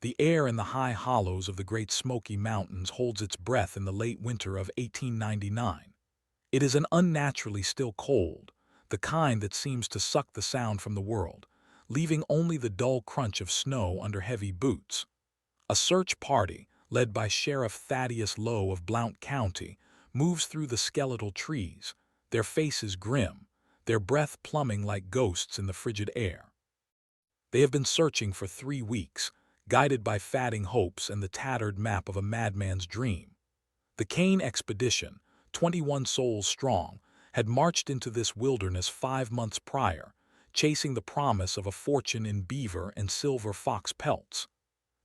The air in the high hollows of the Great Smoky Mountains holds its breath in the late winter of 1899. It is an unnaturally still cold, the kind that seems to suck the sound from the world, leaving only the dull crunch of snow under heavy boots. A search party, led by Sheriff Thaddeus Lowe of Blount County, moves through the skeletal trees, their faces grim, their breath plumbing like ghosts in the frigid air. They have been searching for 3 weeks, guided by fading hopes and the tattered map of a madman's dream. The Kane expedition, 21 souls strong, had marched into this wilderness 5 months prior, chasing the promise of a fortune in beaver and silver fox pelts.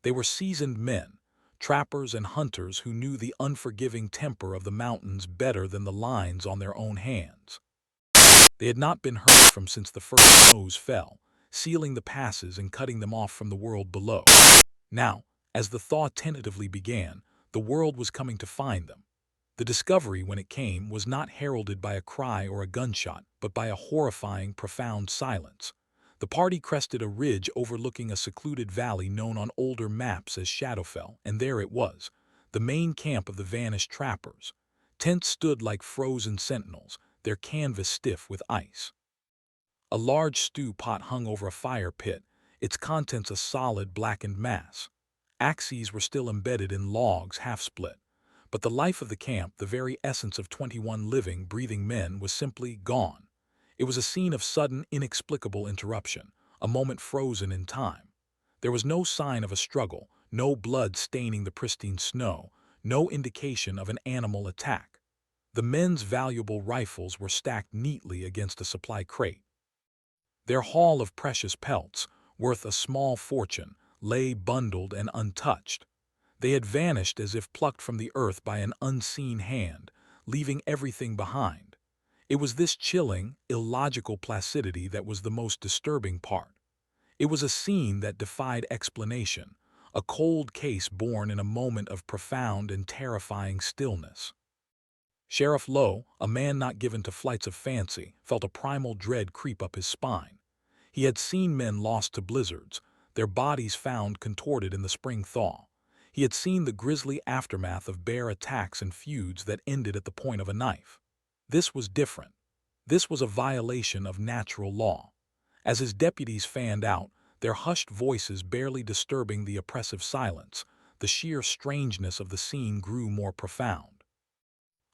They were seasoned men, trappers and hunters who knew the unforgiving temper of the mountains better than the lines on their own hands. They had not been heard from since the first snows fell, sealing the passes and cutting them off from the world below. Now, as the thaw tentatively began, the world was coming to find them. The discovery, when it came, was not heralded by a cry or a gunshot, but by a horrifying, profound silence. The party crested a ridge overlooking a secluded valley known on older maps as Shadowfell, and there it was, the main camp of the vanished trappers. Tents stood like frozen sentinels, their canvas stiff with ice. A large stew pot hung over a fire pit, its contents a solid blackened mass. Axes were still embedded in logs half-split. But the life of the camp, the very essence of 21 living, breathing men, was simply gone. It was a scene of sudden, inexplicable interruption, a moment frozen in time. There was no sign of a struggle, no blood staining the pristine snow, no indication of an animal attack. The men's valuable rifles were stacked neatly against a supply crate. Their haul of precious pelts, worth a small fortune, lay bundled and untouched. They had vanished as if plucked from the earth by an unseen hand, leaving everything behind. It was this chilling, illogical placidity that was the most disturbing part. It was a scene that defied explanation, a cold case born in a moment of profound and terrifying stillness. Sheriff Lowe, a man not given to flights of fancy, felt a primal dread creep up his spine. He had seen men lost to blizzards, their bodies found contorted in the spring thaw. He had seen the grisly aftermath of bear attacks and feuds that ended at the point of a knife. This was different. This was a violation of natural law. As his deputies fanned out, their hushed voices barely disturbing the oppressive silence, the sheer strangeness of the scene grew more profound.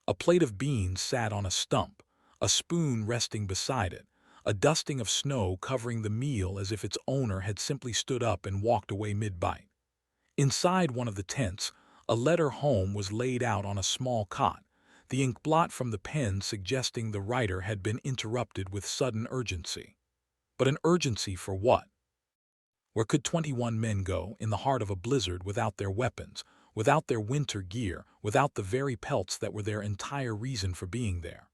A plate of beans sat on a stump, a spoon resting beside it, a dusting of snow covering the meal as if its owner had simply stood up and walked away mid-bite. Inside one of the tents, a letter home was laid out on a small cot, the ink blot from the pen suggesting the writer had been interrupted with sudden urgency. But an urgency for what? Where could 21 men go in the heart of a blizzard without their weapons, without their winter gear, without the very pelts that were their entire reason for being there?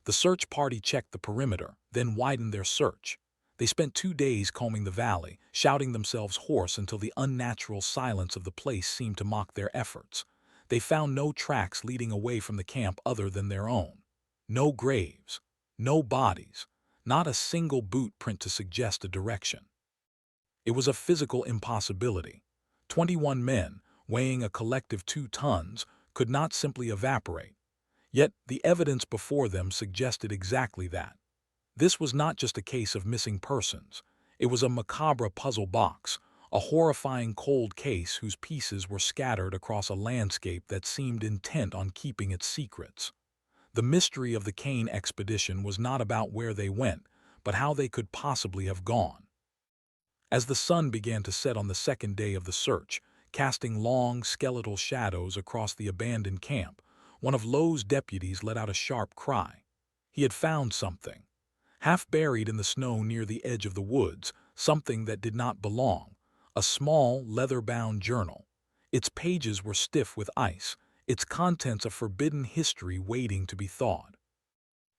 The search party checked the perimeter, then widened their search. They spent 2 days combing the valley, shouting themselves hoarse until the unnatural silence of the place seemed to mock their efforts. They found no tracks leading away from the camp other than their own. No graves, no bodies, not a single boot print to suggest a direction. It was a physical impossibility. 21 men, weighing a collective 2 tons, could not simply evaporate. Yet the evidence before them suggested exactly that. This was not just a case of missing persons. It was a macabre puzzle box, a horrifying cold case whose pieces were scattered across a landscape that seemed intent on keeping its secrets. The mystery of the Kane expedition was not about where they went, but how they could possibly have gone. As the sun began to set on the second day of the search, casting long, skeletal shadows across the abandoned camp, one of Lowe's deputies let out a sharp cry. He had found something. Half buried in the snow near the edge of the woods, something that did not belong, a small, leather-bound journal. Its pages were stiff with ice, its contents a forbidden history waiting to be thawed.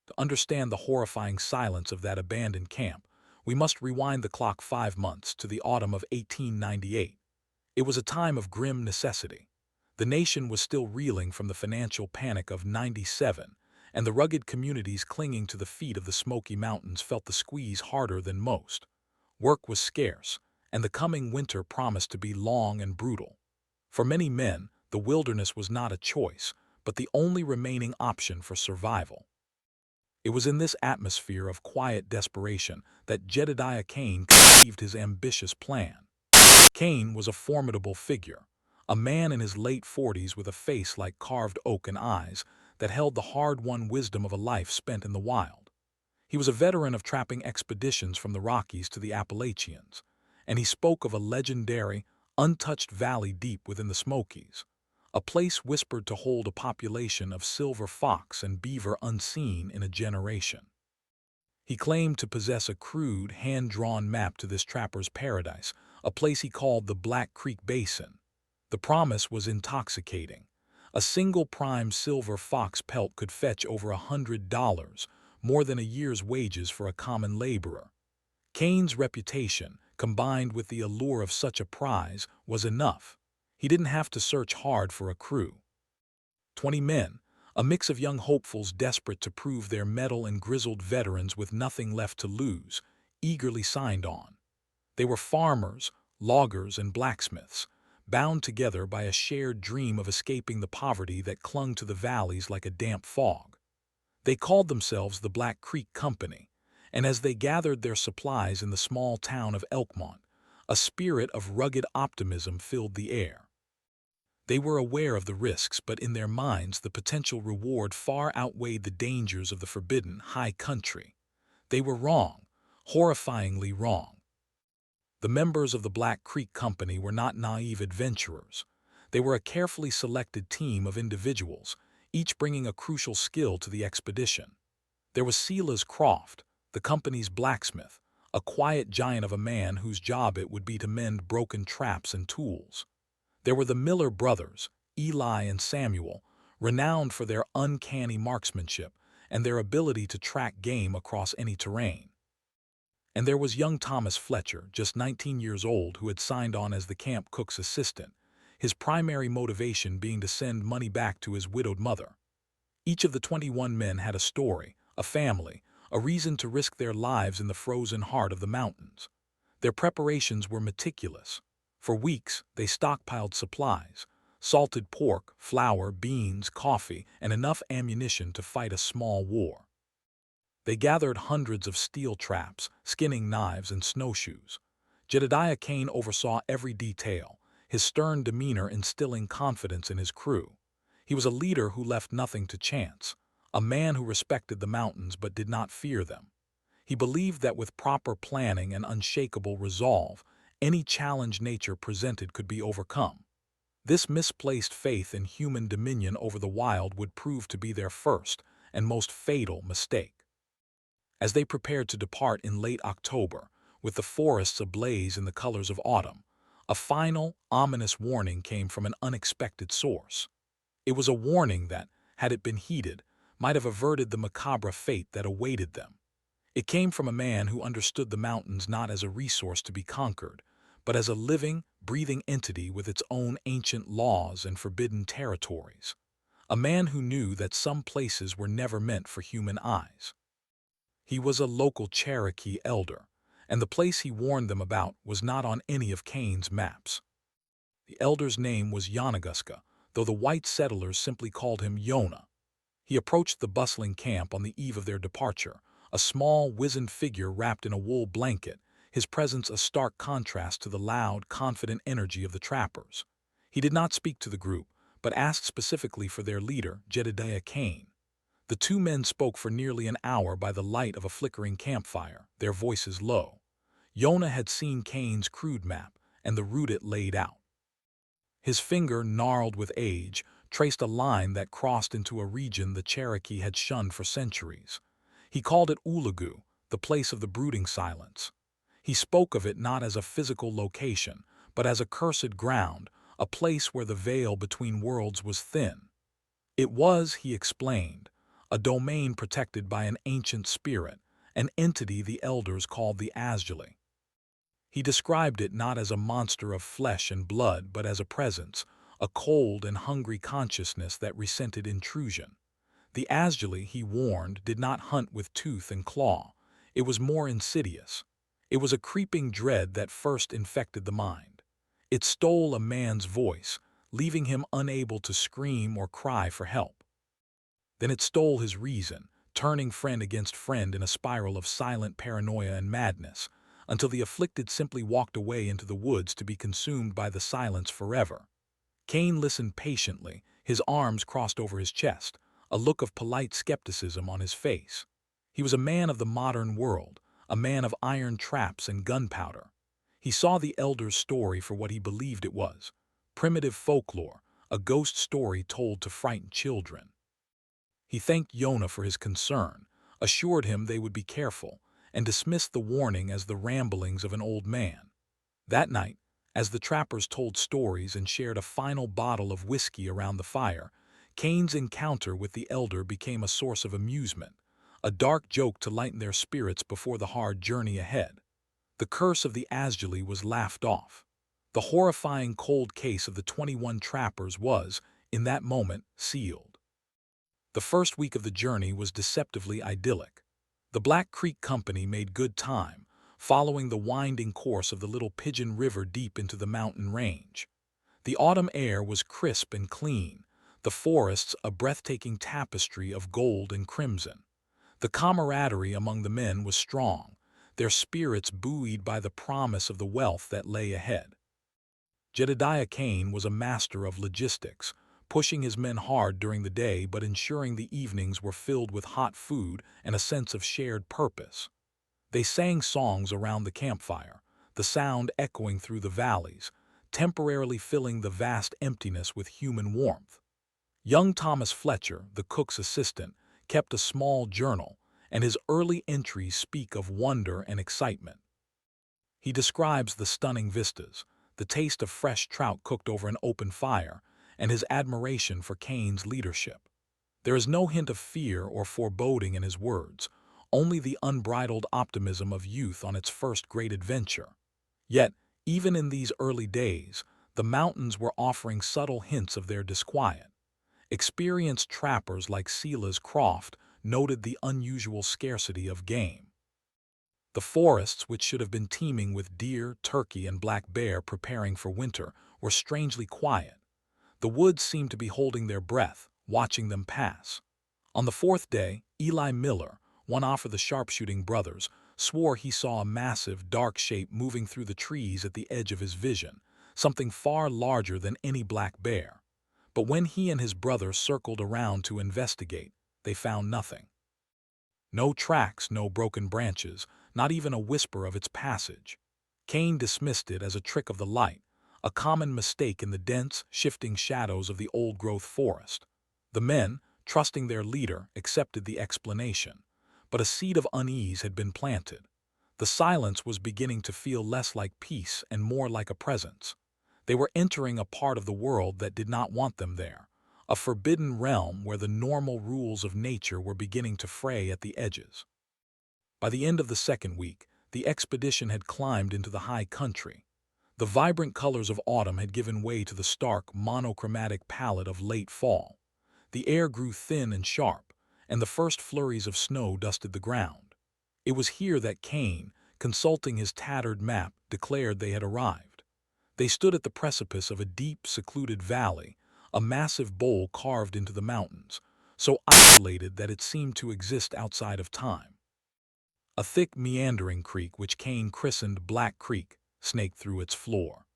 To understand the horrifying silence of that abandoned camp, we must rewind the clock 5 months to the autumn of 1898. It was a time of grim necessity. The nation was still reeling from the financial panic of '97, and the rugged communities clinging to the feet of the Smoky Mountains felt the squeeze harder than most. Work was scarce, and the coming winter promised to be long and brutal. For many men, the wilderness was not a choice, but the only remaining option for survival. It was in this atmosphere of quiet desperation that Jedediah Kane conceived his ambitious plan. Kane was a formidable figure, a man in his late 40s with a face like carved oak and eyes that held the hard-won wisdom of a life spent in the wild. He was a veteran of trapping expeditions from the Rockies to the Appalachians, and he spoke of a legendary, untouched valley deep within the Smokies, a place whispered to hold a population of silver fox and beaver unseen in a generation. He claimed to possess a crude, hand-drawn map to this trapper's paradise, a place he called the Black Creek Basin. The promise was intoxicating. A single prime silver fox pelt could fetch over $100, more than a year's wages for a common laborer. Kane's reputation, combined with the allure of such a prize, was enough. He didn't have to search hard for a crew. 20 men, a mix of young hopefuls desperate to prove their mettle and grizzled veterans with nothing left to lose, eagerly signed on. They were farmers, loggers, and blacksmiths, bound together by a shared dream of escaping the poverty that clung to the valleys like a damp fog. They called themselves the Black Creek Company, and as they gathered their supplies in the small town of Elkmont, a spirit of rugged optimism filled the air. They were aware of the risks, but in their minds the potential reward far outweighed the dangers of the forbidden high country. They were wrong, horrifyingly wrong. The members of the Black Creek Company were not naive adventurers. They were a carefully selected team of individuals, each bringing a crucial skill to the expedition. There was Silas Croft, the company's blacksmith, a quiet giant of a man whose job it would be to mend broken traps and tools. There were the Miller brothers, Eli and Samuel, renowned for their uncanny marksmanship and their ability to track game across any terrain. And there was young Thomas Fletcher, just 19 years old, who had signed on as the camp cook's assistant, his primary motivation being to send money back to his widowed mother. Each of the 21 men had a story, a family, a reason to risk their lives in the frozen heart of the mountains. Their preparations were meticulous. For weeks, they stockpiled supplies: salted pork, flour, beans, coffee, and enough ammunition to fight a small war. They gathered hundreds of steel traps, skinning knives, and snowshoes. Jedediah Kane oversaw every detail, his stern demeanor instilling confidence in his crew. He was a leader who left nothing to chance, a man who respected the mountains but did not fear them. He believed that with proper planning and unshakable resolve, any challenge nature presented could be overcome. This misplaced faith in human dominion over the wild would prove to be their first and most fatal mistake. As they prepared to depart in late October, with the forests ablaze in the colors of autumn, a final, ominous warning came from an unexpected source. It was a warning that, had it been heeded, might have averted the macabre fate that awaited them. It came from a man who understood the mountains not as a resource to be conquered, but as a living, breathing entity with its own ancient laws and forbidden territories. A man who knew that some places were never meant for human eyes. He was a local Cherokee elder, and the place he warned them about was not on any of Kane's maps. The elder's name was Yanaguska, though the white settlers simply called him Yona. He approached the bustling camp on the eve of their departure, a small, wizened figure wrapped in a wool blanket, his presence a stark contrast to the loud, confident energy of the trappers. He did not speak to the group, but asked specifically for their leader, Jedediah Kane. The two men spoke for nearly an hour by the light of a flickering campfire, their voices low. Yona had seen Kane's crude map and the route it laid out. His finger, gnarled with age, traced a line that crossed into a region the Cherokee had shunned for centuries. He called it Ulagu, the place of the brooding silence. He spoke of it not as a physical location, but as a cursed ground, a place where the veil between worlds was thin. It was, he explained, a domain protected by an ancient spirit, an entity the elders called the Asjali. He described it not as a monster of flesh and blood, but as a presence, a cold and hungry consciousness that resented intrusion. The Asjali, he warned, did not hunt with tooth and claw. It was more insidious. It was a creeping dread that first infected the mind. It stole a man's voice, leaving him unable to scream or cry for help. Then it stole his reason, turning friend against friend in a spiral of silent paranoia and madness, until the afflicted simply walked away into the woods to be consumed by the silence forever. Kane listened patiently, his arms crossed over his chest, a look of polite skepticism on his face. He was a man of the modern world, a man of iron traps and gunpowder. He saw the elder's story for what he believed it was: primitive folklore, a ghost story told to frighten children. He thanked Yona for his concern, assured him they would be careful, and dismissed the warning as the ramblings of an old man. That night, as the trappers told stories and shared a final bottle of whiskey around the fire, Kane's encounter with the elder became a source of amusement, a dark joke to lighten their spirits before the hard journey ahead. The curse of the Asjali was laughed off. The horrifying cold case of the 21 trappers was, in that moment, sealed. The first week of the journey was deceptively idyllic. The Black Creek Company made good time, following the winding course of the Little Pigeon River deep into the mountain range. The autumn air was crisp and clean, the forests a breathtaking tapestry of gold and crimson. The camaraderie among the men was strong, their spirits buoyed by the promise of the wealth that lay ahead. Jedediah Kane was a master of logistics, pushing his men hard during the day but ensuring the evenings were filled with hot food and a sense of shared purpose. They sang songs around the campfire, the sound echoing through the valleys, temporarily filling the vast emptiness with human warmth. Young Thomas Fletcher, the cook's assistant, kept a small journal, and his early entries speak of wonder and excitement. He describes the stunning vistas, the taste of fresh trout cooked over an open fire, and his admiration for Kane's leadership. There is no hint of fear or foreboding in his words, only the unbridled optimism of youth on its first great adventure. Yet, even in these early days, the mountains were offering subtle hints of their disquiet. Experienced trappers like Silas Croft noted the unusual scarcity of game. The forests, which should have been teeming with deer, turkey, and black bear preparing for winter, were strangely quiet. The woods seemed to be holding their breath, watching them pass. On the fourth day, Eli Miller, one of the sharpshooting brothers, swore he saw a massive, dark shape moving through the trees at the edge of his vision, something far larger than any black bear. But when he and his brother circled around to investigate, they found nothing. No tracks, no broken branches, not even a whisper of its passage. Kane dismissed it as a trick of the light, a common mistake in the dense, shifting shadows of the old-growth forest. The men, trusting their leader, accepted the explanation, but a seed of unease had been planted. The silence was beginning to feel less like peace and more like a presence. They were entering a part of the world that did not want them there, a forbidden realm where the normal rules of nature were beginning to fray at the edges. By the end of the second week, the expedition had climbed into the high country. The vibrant colors of autumn had given way to the stark, monochromatic palette of late fall. The air grew thin and sharp, and the first flurries of snow dusted the ground. It was here that Kane, consulting his tattered map, declared they had arrived. They stood at the precipice of a deep, secluded valley, a massive bowl carved into the mountains, so isolated that it seemed to exist outside of time. A thick, meandering creek, which Kane christened Black Creek, snaked through its floor.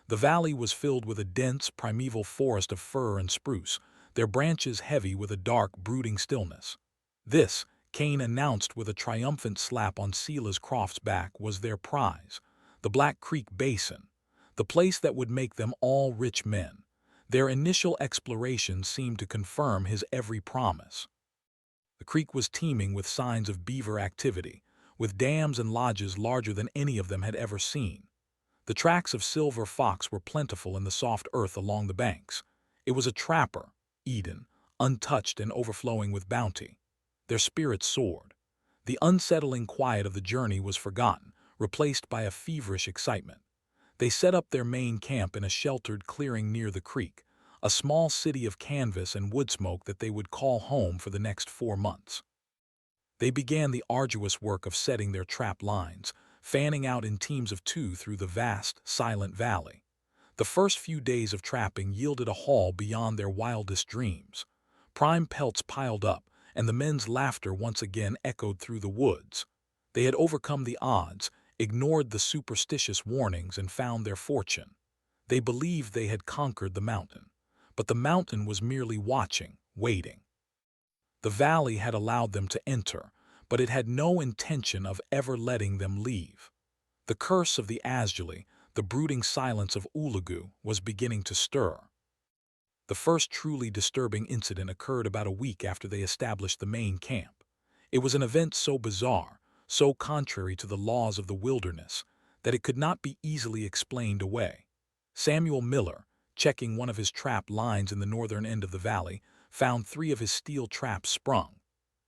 The valley was filled with a dense, primeval forest of fir and spruce, their branches heavy with a dark, brooding stillness. This, Kane announced with a triumphant slap on Silas Croft's back, was their prize, the Black Creek Basin, the place that would make them all rich men. Their initial exploration seemed to confirm his every promise. The creek was teeming with signs of beaver activity, with dams and lodges larger than any of them had ever seen. The tracks of silver fox were plentiful in the soft earth along the banks. It was a trapper, Eden, untouched and overflowing with bounty. Their spirits soared. The unsettling quiet of the journey was forgotten, replaced by a feverish excitement. They set up their main camp in a sheltered clearing near the creek, a small city of canvas and wood smoke that they would call home for the next 4 months. They began the arduous work of setting their trap lines, fanning out in teams of two through the vast, silent valley. The first few days of trapping yielded a haul beyond their wildest dreams. Prime pelts piled up, and the men's laughter once again echoed through the woods. They had overcome the odds, ignored the superstitious warnings, and found their fortune. They believed they had conquered the mountain. But the mountain was merely watching, waiting. The valley had allowed them to enter, but it had no intention of ever letting them leave. The curse of the Asjali, the brooding silence of Ulugu, was beginning to stir. The first truly disturbing incident occurred about a week after they established the main camp. It was an event so bizarre, so contrary to the laws of the wilderness, that it could not be easily explained away. Samuel Miller, checking one of his trap lines in the northern end of the valley, found 3 of his steel traps sprung.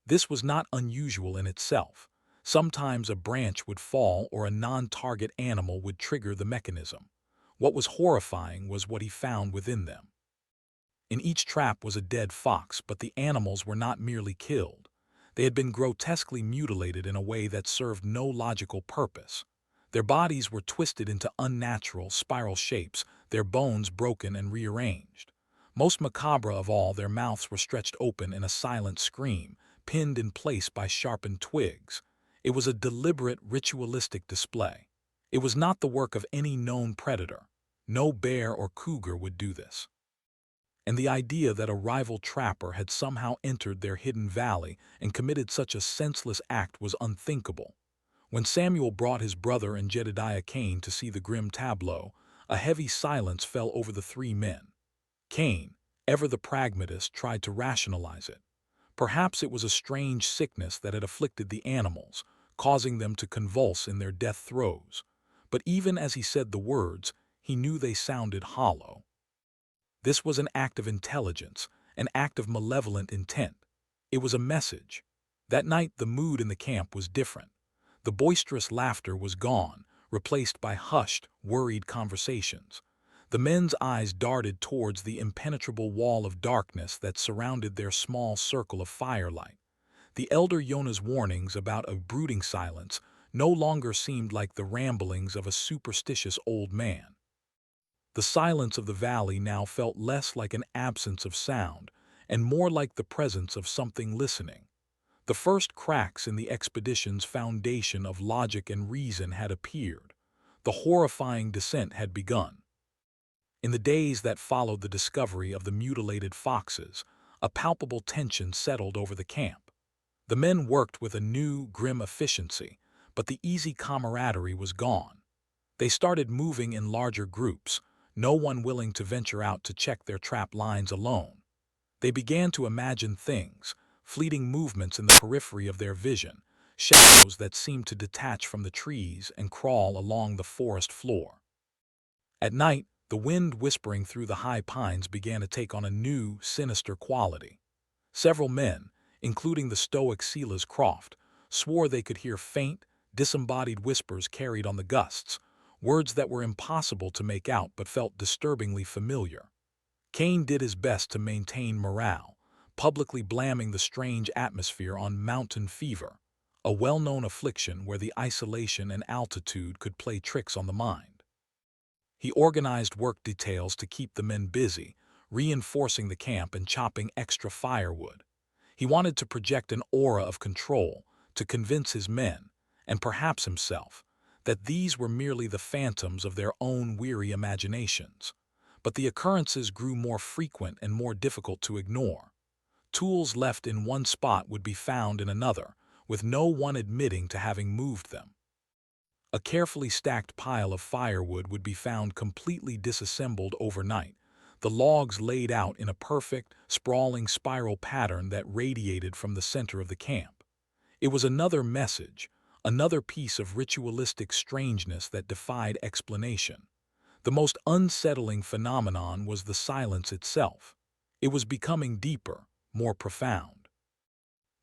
This was not unusual in itself. Sometimes a branch would fall or a non-target animal would trigger the mechanism. What was horrifying was what he found within them. In each trap was a dead fox, but the animals were not merely killed. They had been grotesquely mutilated in a way that served no logical purpose. Their bodies were twisted into unnatural, spiral shapes, their bones broken and rearranged. Most macabre of all, their mouths were stretched open in a silent scream, pinned in place by sharpened twigs. It was a deliberate, ritualistic display. It was not the work of any known predator. No bear or cougar would do this. And the idea that a rival trapper had somehow entered their hidden valley and committed such a senseless act was unthinkable. When Samuel brought his brother and Jedediah Cain to see the grim tableau, a heavy silence fell over the 3 men. Cain, ever the pragmatist, tried to rationalize it. Perhaps it was a strange sickness that had afflicted the animals, causing them to convulse in their death throes. But even as he said the words, he knew they sounded hollow. This was an act of intelligence, an act of malevolent intent. It was a message. That night the mood in the camp was different. The boisterous laughter was gone, replaced by hushed, worried conversations. The men's eyes darted towards the impenetrable wall of darkness that surrounded their small circle of firelight. The elder Yonah's warnings about a brooding silence no longer seemed like the ramblings of a superstitious old man. The silence of the valley now felt less like an absence of sound and more like the presence of something listening. The first cracks in the expedition's foundation of logic and reason had appeared. The horrifying descent had begun. In the days that followed the discovery of the mutilated foxes, a palpable tension settled over the camp. The men worked with a new, grim efficiency, but the easy camaraderie was gone. They started moving in larger groups, no one willing to venture out to check their trap lines alone. They began to imagine things, fleeting movements in the periphery of their vision, shadows that seemed to detach from the trees and crawl along the forest floor. At night, the wind whispering through the high pines began to take on a new, sinister quality. Several men, including the stoic Silas Croft, swore they could hear faint, disembodied whispers carried on the gusts, words that were impossible to make out but felt disturbingly familiar. Cain did his best to maintain morale, publicly blaming the strange atmosphere on mountain fever, a well-known affliction where the isolation and altitude could play tricks on the mind. He organized work details to keep the men busy, reinforcing the camp and chopping extra firewood. He wanted to project an aura of control, to convince his men, and perhaps himself, that these were merely the phantoms of their own weary imaginations. But the occurrences grew more frequent and more difficult to ignore. Tools left in one spot would be found in another, with no one admitting to having moved them. A carefully stacked pile of firewood would be found completely disassembled overnight, the logs laid out in a perfect, sprawling spiral pattern that radiated from the center of the camp. It was another message, another piece of ritualistic strangeness that defied explanation. The most unsettling phenomenon was the silence itself. It was becoming deeper, more profound.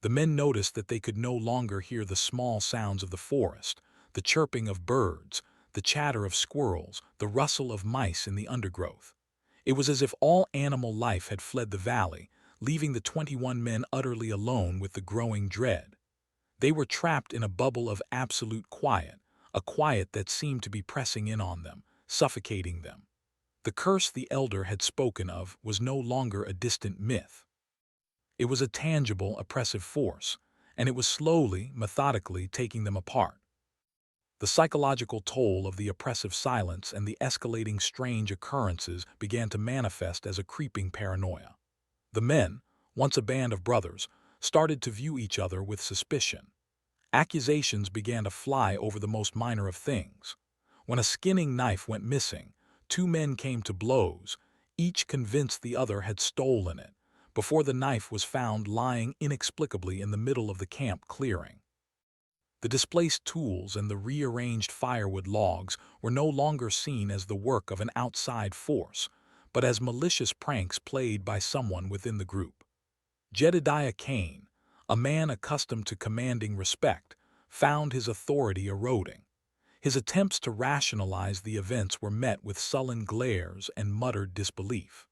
The men noticed that they could no longer hear the small sounds of the forest, the chirping of birds, the chatter of squirrels, the rustle of mice in the undergrowth. It was as if all animal life had fled the valley, leaving the 21 men utterly alone with the growing dread. They were trapped in a bubble of absolute quiet, a quiet that seemed to be pressing in on them, suffocating them. The curse the elder had spoken of was no longer a distant myth. It was a tangible, oppressive force, and it was slowly, methodically taking them apart. The psychological toll of the oppressive silence and the escalating strange occurrences began to manifest as a creeping paranoia. The men, once a band of brothers, started to view each other with suspicion. Accusations began to fly over the most minor of things. When a skinning knife went missing, two men came to blows, each convinced the other had stolen it, before the knife was found lying inexplicably in the middle of the camp clearing. The displaced tools and the rearranged firewood logs were no longer seen as the work of an outside force, but as malicious pranks played by someone within the group. Jedediah Kane, a man accustomed to commanding respect, found his authority eroding. His attempts to rationalize the events were met with sullen glares and muttered disbelief.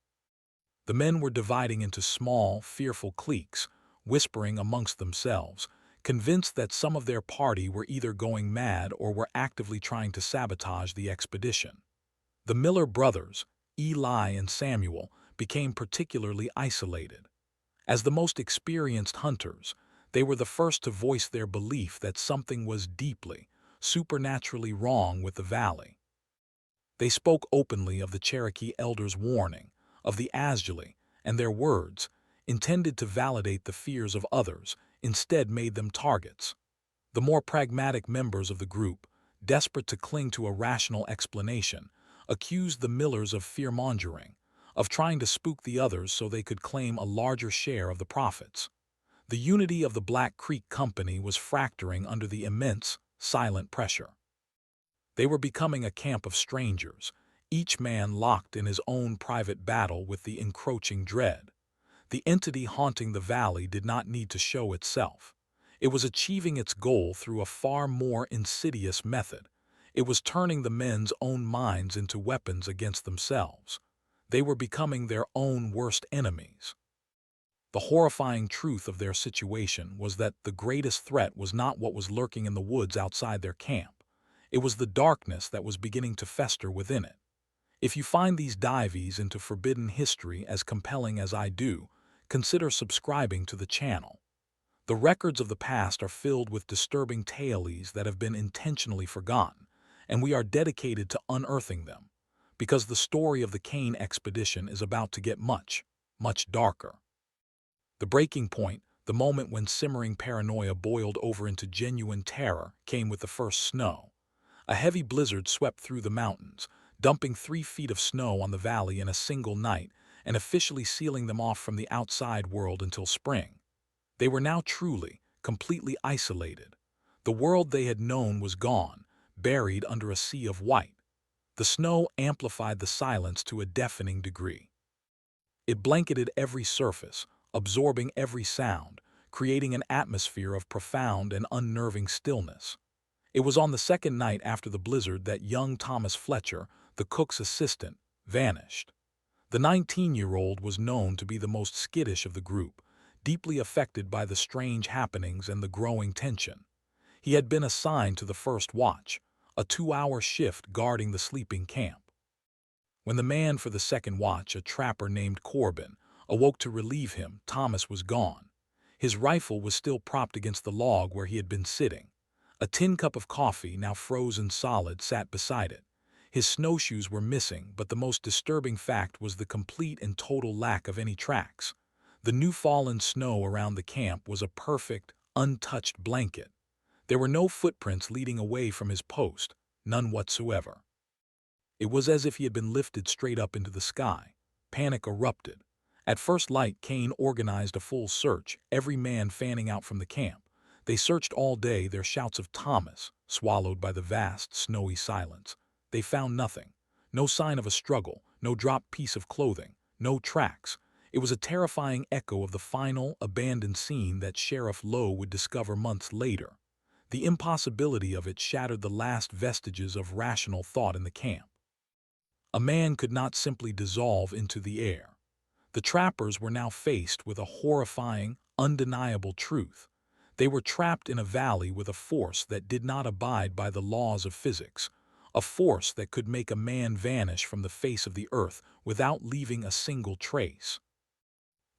The men were dividing into small, fearful cliques, whispering amongst themselves, convinced that some of their party were either going mad or were actively trying to sabotage the expedition. The Miller brothers, Eli and Samuel, became particularly isolated. As the most experienced hunters, they were the first to voice their belief that something was deeply, supernaturally wrong with the valley. They spoke openly of the Cherokee elders' warning, of the Asjali, and their words, intended to validate the fears of others, instead made them targets. The more pragmatic members of the group, desperate to cling to a rational explanation, accused the Millers of fear-mongering, of trying to spook the others so they could claim a larger share of the profits. The unity of the Black Creek Company was fracturing under the immense, silent pressure. They were becoming a camp of strangers, each man locked in his own private battle with the encroaching dread. The entity haunting the valley did not need to show itself. It was achieving its goal through a far more insidious method. It was turning the men's own minds into weapons against themselves. They were becoming their own worst enemies. The horrifying truth of their situation was that the greatest threat was not what was lurking in the woods outside their camp. It was the darkness that was beginning to fester within it. If you find these dives into forbidden history as compelling as I do, consider subscribing to the channel. The records of the past are filled with disturbing tales that have been intentionally forgotten, and we are dedicated to unearthing them, because the story of the Kane expedition is about to get much, much darker. The breaking point, the moment when simmering paranoia boiled over into genuine terror, came with the first snow. A heavy blizzard swept through the mountains, dumping 3 feet of snow on the valley in a single night and officially sealing them off from the outside world until spring. They were now truly, completely isolated. The world they had known was gone, buried under a sea of white. The snow amplified the silence to a deafening degree. It blanketed every surface, absorbing every sound, creating an atmosphere of profound and unnerving stillness. It was on the second night after the blizzard that young Thomas Fletcher, the cook's assistant, vanished. The 19-year-old was known to be the most skittish of the group, deeply affected by the strange happenings and the growing tension. He had been assigned to the first watch, a 2-hour shift guarding the sleeping camp. When the man for the second watch, a trapper named Corbin, awoke to relieve him, Thomas was gone. His rifle was still propped against the log where he had been sitting. A tin cup of coffee, now frozen solid, sat beside it. His snowshoes were missing, but the most disturbing fact was the complete and total lack of any tracks. The new fallen snow around the camp was a perfect, untouched blanket. There were no footprints leading away from his post, none whatsoever. It was as if he had been lifted straight up into the sky. Panic erupted. At first light, Kane organized a full search, every man fanning out from the camp. They searched all day, their shouts of Thomas, swallowed by the vast, snowy silence. They found nothing. No sign of a struggle, no dropped piece of clothing, no tracks. It was a terrifying echo of the final, abandoned scene that Sheriff Lowe would discover months later. The impossibility of it shattered the last vestiges of rational thought in the camp. A man could not simply dissolve into the air. The trappers were now faced with a horrifying, undeniable truth. They were trapped in a valley with a force that did not abide by the laws of physics, a force that could make a man vanish from the face of the earth without leaving a single trace.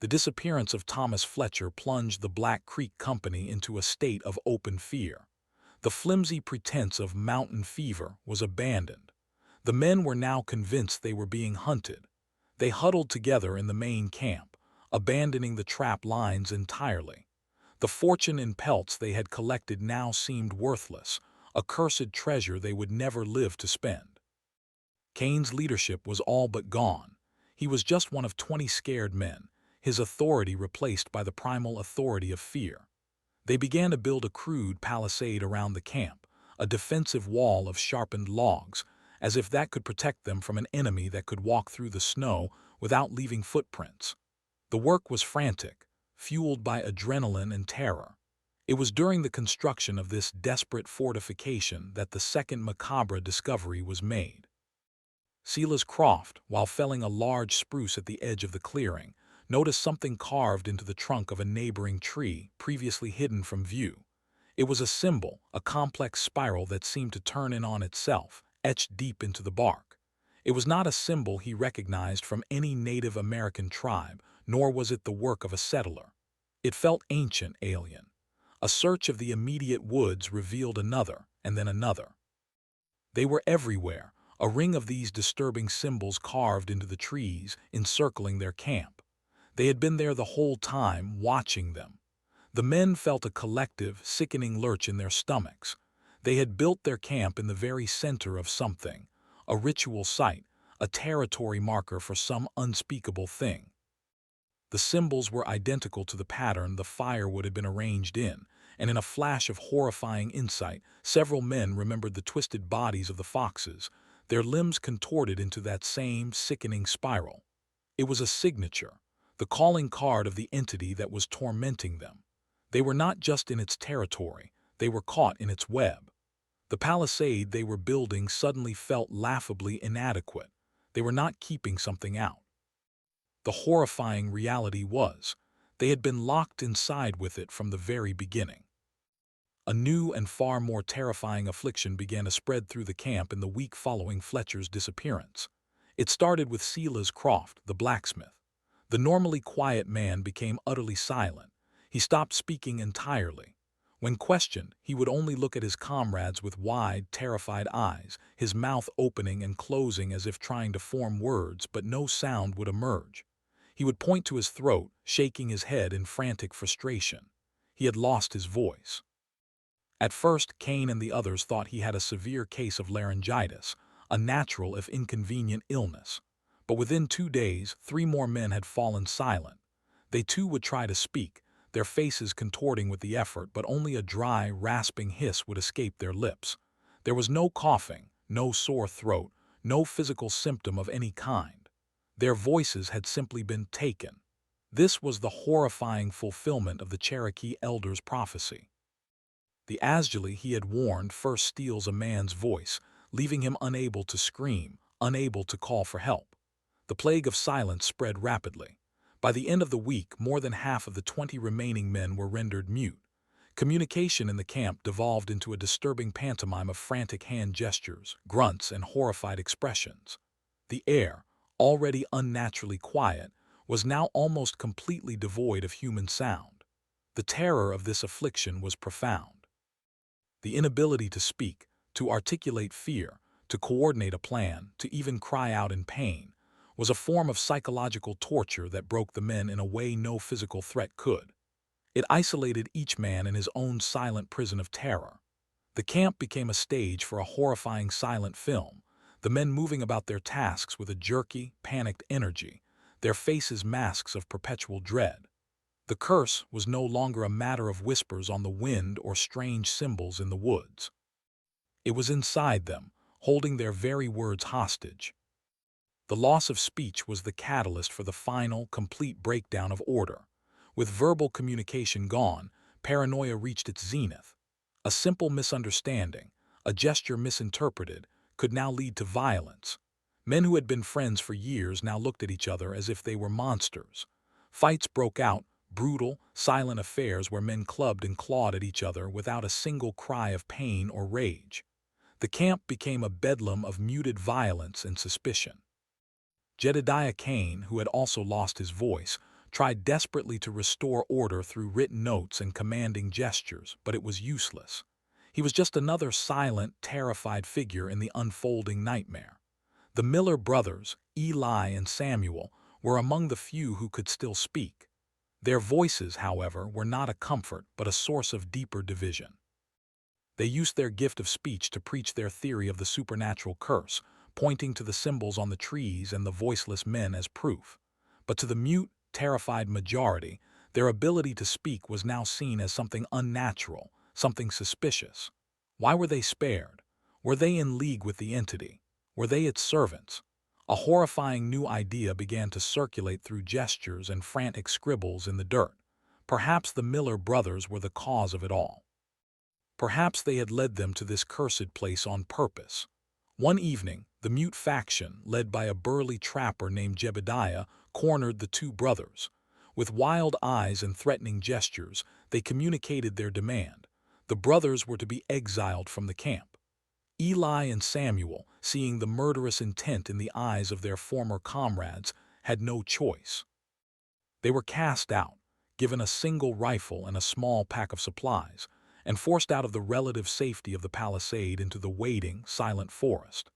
The disappearance of Thomas Fletcher plunged the Black Creek Company into a state of open fear. The flimsy pretense of mountain fever was abandoned. The men were now convinced they were being hunted. They huddled together in the main camp, abandoning the trap lines entirely. The fortune in pelts they had collected now seemed worthless, a cursed treasure they would never live to spend. Kane's leadership was all but gone. He was just one of 20 scared men, his authority replaced by the primal authority of fear. They began to build a crude palisade around the camp, a defensive wall of sharpened logs, as if that could protect them from an enemy that could walk through the snow without leaving footprints. The work was frantic, fueled by adrenaline and terror. It was during the construction of this desperate fortification that the second Macabre discovery was made. Silas Croft, while felling a large spruce at the edge of the clearing, noticed something carved into the trunk of a neighboring tree, previously hidden from view. It was a symbol, a complex spiral that seemed to turn in on itself, etched deep into the bark. It was not a symbol he recognized from any Native American tribe, nor was it the work of a settler. It felt ancient, alien. A search of the immediate woods revealed another, and then another. They were everywhere, a ring of these disturbing symbols carved into the trees, encircling their camp. They had been there the whole time, watching them. The men felt a collective, sickening lurch in their stomachs. They had built their camp in the very center of something, a ritual site, a territory marker for some unspeakable thing. The symbols were identical to the pattern the firewood had been arranged in, and in a flash of horrifying insight, several men remembered the twisted bodies of the foxes, their limbs contorted into that same sickening spiral. It was a signature, the calling card of the entity that was tormenting them. They were not just in its territory, they were caught in its web. The palisade they were building suddenly felt laughably inadequate. They were not keeping something out. The horrifying reality was, they had been locked inside with it from the very beginning. A new and far more terrifying affliction began to spread through the camp in the week following Fletcher's disappearance. It started with Silas Croft, the blacksmith. The normally quiet man became utterly silent. He stopped speaking entirely. When questioned, he would only look at his comrades with wide, terrified eyes, his mouth opening and closing as if trying to form words, but no sound would emerge. He would point to his throat, shaking his head in frantic frustration. He had lost his voice. At first, Kane and the others thought he had a severe case of laryngitis, a natural if inconvenient illness. But within 2 days, 3 more men had fallen silent. They too would try to speak, their faces contorting with the effort, but only a dry, rasping hiss would escape their lips. There was no coughing, no sore throat, no physical symptom of any kind. Their voices had simply been taken. This was the horrifying fulfillment of the Cherokee elder's prophecy. The asjali he had warned first steals a man's voice, leaving him unable to scream, unable to call for help. The plague of silence spread rapidly. By the end of the week, more than half of the 20 remaining men were rendered mute. Communication in the camp devolved into a disturbing pantomime of frantic hand gestures, grunts, and horrified expressions. The air, already unnaturally quiet, was now almost completely devoid of human sound. The terror of this affliction was profound. The inability to speak, to articulate fear, to coordinate a plan, to even cry out in pain, was a form of psychological torture that broke the men in a way no physical threat could. It isolated each man in his own silent prison of terror. The camp became a stage for a horrifying silent film, the men moving about their tasks with a jerky, panicked energy, their faces masks of perpetual dread. The curse was no longer a matter of whispers on the wind or strange symbols in the woods. It was inside them, holding their very words hostage. The loss of speech was the catalyst for the final, complete breakdown of order. With verbal communication gone, paranoia reached its zenith. A simple misunderstanding, a gesture misinterpreted, could now lead to violence. Men who had been friends for years now looked at each other as if they were monsters. Fights broke out, brutal, silent affairs where men clubbed and clawed at each other without a single cry of pain or rage. The camp became a bedlam of muted violence and suspicion. Jedediah Kane, who had also lost his voice, tried desperately to restore order through written notes and commanding gestures, but it was useless. He was just another silent, terrified figure in the unfolding nightmare. The Miller brothers, Eli and Samuel, were among the few who could still speak. Their voices, however, were not a comfort but a source of deeper division. They used their gift of speech to preach their theory of the supernatural curse, pointing to the symbols on the trees and the voiceless men as proof. But to the mute, terrified majority, their ability to speak was now seen as something unnatural, something suspicious. Why were they spared? Were they in league with the entity? Were they its servants? A horrifying new idea began to circulate through gestures and frantic scribbles in the dirt. Perhaps the Miller brothers were the cause of it all. Perhaps they had led them to this cursed place on purpose. One evening, the mute faction, led by a burly trapper named Jebediah, cornered the two brothers. With wild eyes and threatening gestures, they communicated their demand. The brothers were to be exiled from the camp. Eli and Samuel, seeing the murderous intent in the eyes of their former comrades, had no choice. They were cast out, given a single rifle and a small pack of supplies, and forced out of the relative safety of the palisade into the waiting, silent forest.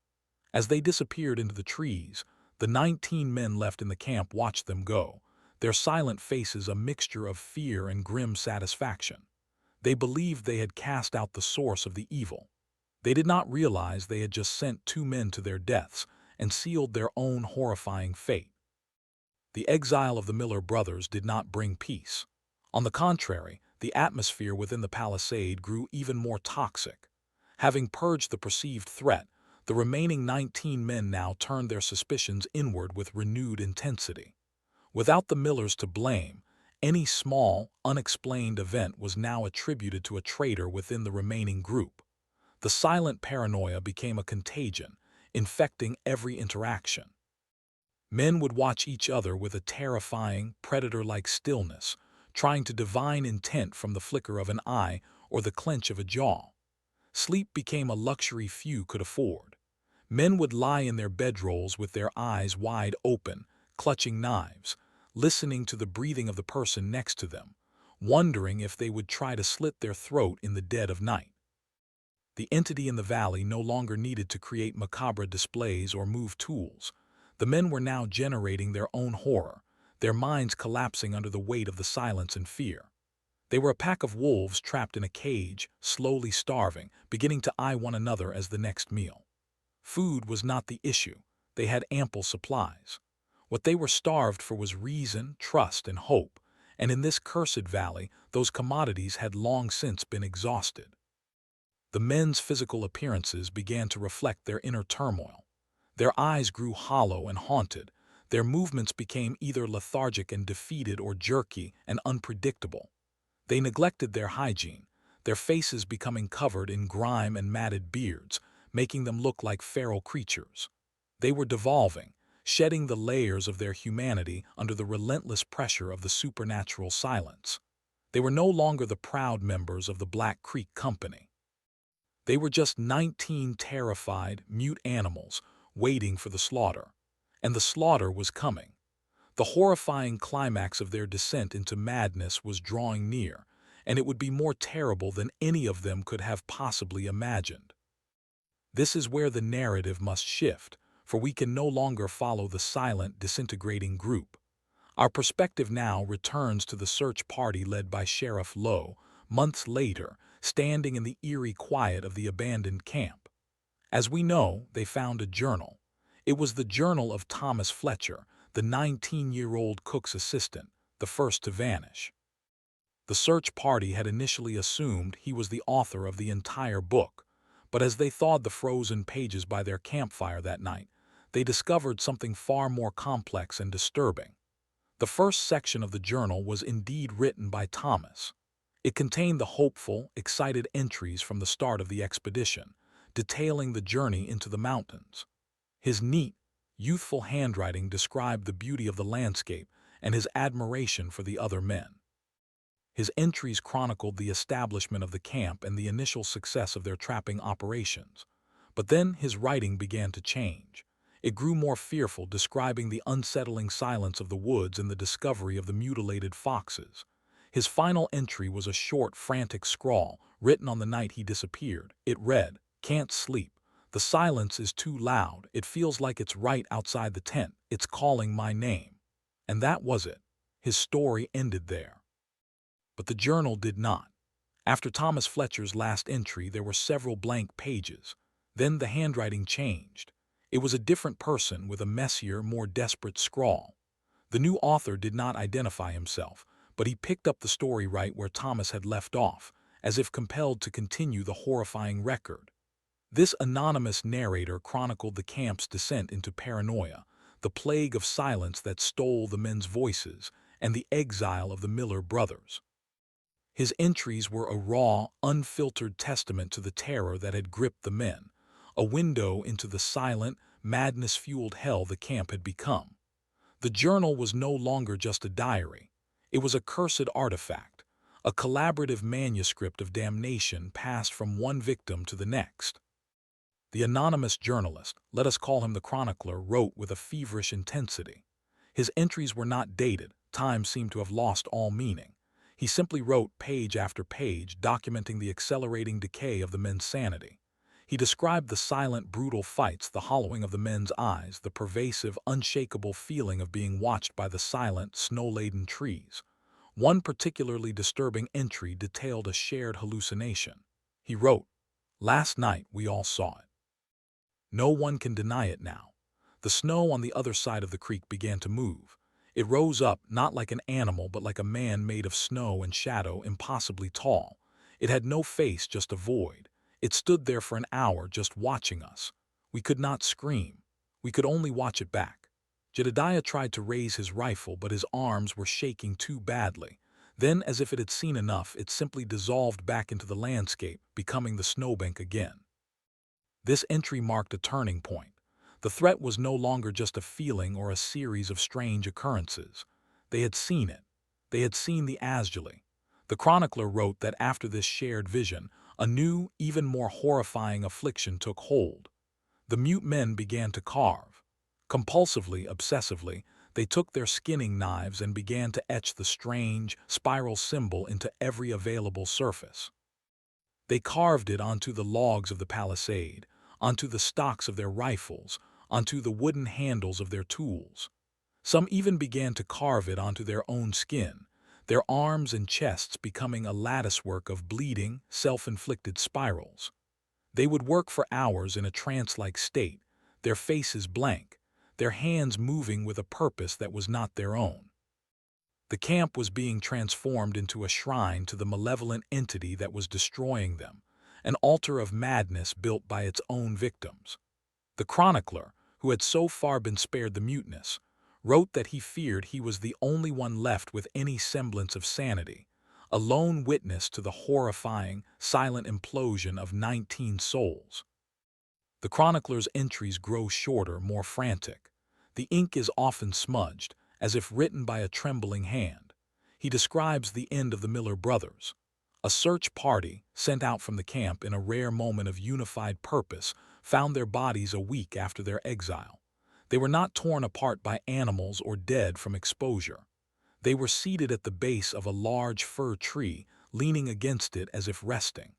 As they disappeared into the trees, the 19 men left in the camp watched them go, their silent faces a mixture of fear and grim satisfaction. They believed they had cast out the source of the evil. They did not realize they had just sent 2 men to their deaths and sealed their own horrifying fate. The exile of the Miller brothers did not bring peace. On the contrary, the atmosphere within the palisade grew even more toxic. Having purged the perceived threat, the remaining 19 men now turned their suspicions inward with renewed intensity. Without the Millers to blame, any small, unexplained event was now attributed to a traitor within the remaining group. The silent paranoia became a contagion, infecting every interaction. Men would watch each other with a terrifying, predator-like stillness, trying to divine intent from the flicker of an eye or the clench of a jaw. Sleep became a luxury few could afford. Men would lie in their bedrolls with their eyes wide open, clutching knives, listening to the breathing of the person next to them, wondering if they would try to slit their throat in the dead of night. The entity in the valley no longer needed to create macabre displays or move tools. The men were now generating their own horror, their minds collapsing under the weight of the silence and fear. They were a pack of wolves trapped in a cage, slowly starving, beginning to eye one another as the next meal. Food was not the issue. They had ample supplies. What they were starved for was reason, trust, and hope, and in this cursed valley, those commodities had long since been exhausted. The men's physical appearances began to reflect their inner turmoil. Their eyes grew hollow and haunted. Their movements became either lethargic and defeated or jerky and unpredictable. They neglected their hygiene, their faces becoming covered in grime and matted beards, making them look like feral creatures. They were devolving, shedding the layers of their humanity under the relentless pressure of the supernatural silence. They were no longer the proud members of the Black Creek Company. They were just 19 terrified, mute animals waiting for the slaughter. And the slaughter was coming. The horrifying climax of their descent into madness was drawing near, and it would be more terrible than any of them could have possibly imagined. This is where the narrative must shift, for we can no longer follow the silent, disintegrating group. Our perspective now returns to the search party led by Sheriff Lowe, months later, standing in the eerie quiet of the abandoned camp. As we know, they found a journal. It was the journal of Thomas Fletcher, the 19-year-old cook's assistant, the first to vanish. The search party had initially assumed he was the author of the entire book, but as they thawed the frozen pages by their campfire that night, they discovered something far more complex and disturbing. The first section of the journal was indeed written by Thomas. It contained the hopeful, excited entries from the start of the expedition, detailing the journey into the mountains. His neat, youthful handwriting described the beauty of the landscape and his admiration for the other men. His entries chronicled the establishment of the camp and the initial success of their trapping operations. But then his writing began to change. It grew more fearful, describing the unsettling silence of the woods and the discovery of the mutilated foxes. His final entry was a short, frantic scrawl, written on the night he disappeared. It read, "Can't sleep. The silence is too loud. It feels like it's right outside the tent. It's calling my name." And that was it. His story ended there. But the journal did not. After Thomas Fletcher's last entry, there were several blank pages. Then the handwriting changed. It was a different person with a messier, more desperate scrawl. The new author did not identify himself, but he picked up the story right where Thomas had left off, as if compelled to continue the horrifying record. This anonymous narrator chronicled the camp's descent into paranoia, the plague of silence that stole the men's voices, and the exile of the Miller brothers. His entries were a raw, unfiltered testament to the terror that had gripped the men, a window into the silent, madness-fueled hell the camp had become. The journal was no longer just a diary. It was a cursed artifact, a collaborative manuscript of damnation passed from one victim to the next. The anonymous journalist, let us call him the chronicler, wrote with a feverish intensity. His entries were not dated. Time seemed to have lost all meaning. He simply wrote page after page, documenting the accelerating decay of the men's sanity. He described the silent, brutal fights, the hollowing of the men's eyes, the pervasive, unshakable feeling of being watched by the silent, snow-laden trees. One particularly disturbing entry detailed a shared hallucination. He wrote, "Last night we all saw it. No one can deny it now. The snow on the other side of the creek began to move. It rose up, not like an animal, but like a man made of snow and shadow, impossibly tall. It had no face, just a void. It stood there for an hour, just watching us. We could not scream. We could only watch it back. Jedediah tried to raise his rifle, but his arms were shaking too badly. Then, as if it had seen enough, it simply dissolved back into the landscape, becoming the snowbank again." This entry marked a turning point. The threat was no longer just a feeling or a series of strange occurrences. They had seen it. They had seen the Asgili. The chronicler wrote that after this shared vision, a new, even more horrifying affliction took hold. The mute men began to carve. Compulsively, obsessively, they took their skinning knives and began to etch the strange, spiral symbol into every available surface. They carved it onto the logs of the palisade, onto the stocks of their rifles, onto the wooden handles of their tools. Some even began to carve it onto their own skin, their arms and chests becoming a latticework of bleeding, self-inflicted spirals. They would work for hours in a trance-like state, their faces blank, their hands moving with a purpose that was not their own. The camp was being transformed into a shrine to the malevolent entity that was destroying them, an altar of madness built by its own victims. The chronicler, who had so far been spared the muteness, wrote that he feared he was the only one left with any semblance of sanity, a lone witness to the horrifying, silent implosion of 19 souls. The chronicler's entries grow shorter, more frantic. The ink is often smudged, as if written by a trembling hand. He describes the end of the Miller brothers. A search party, sent out from the camp in a rare moment of unified purpose, found their bodies a week after their exile. They were not torn apart by animals or dead from exposure. They were seated at the base of a large fir tree, leaning against it as if resting.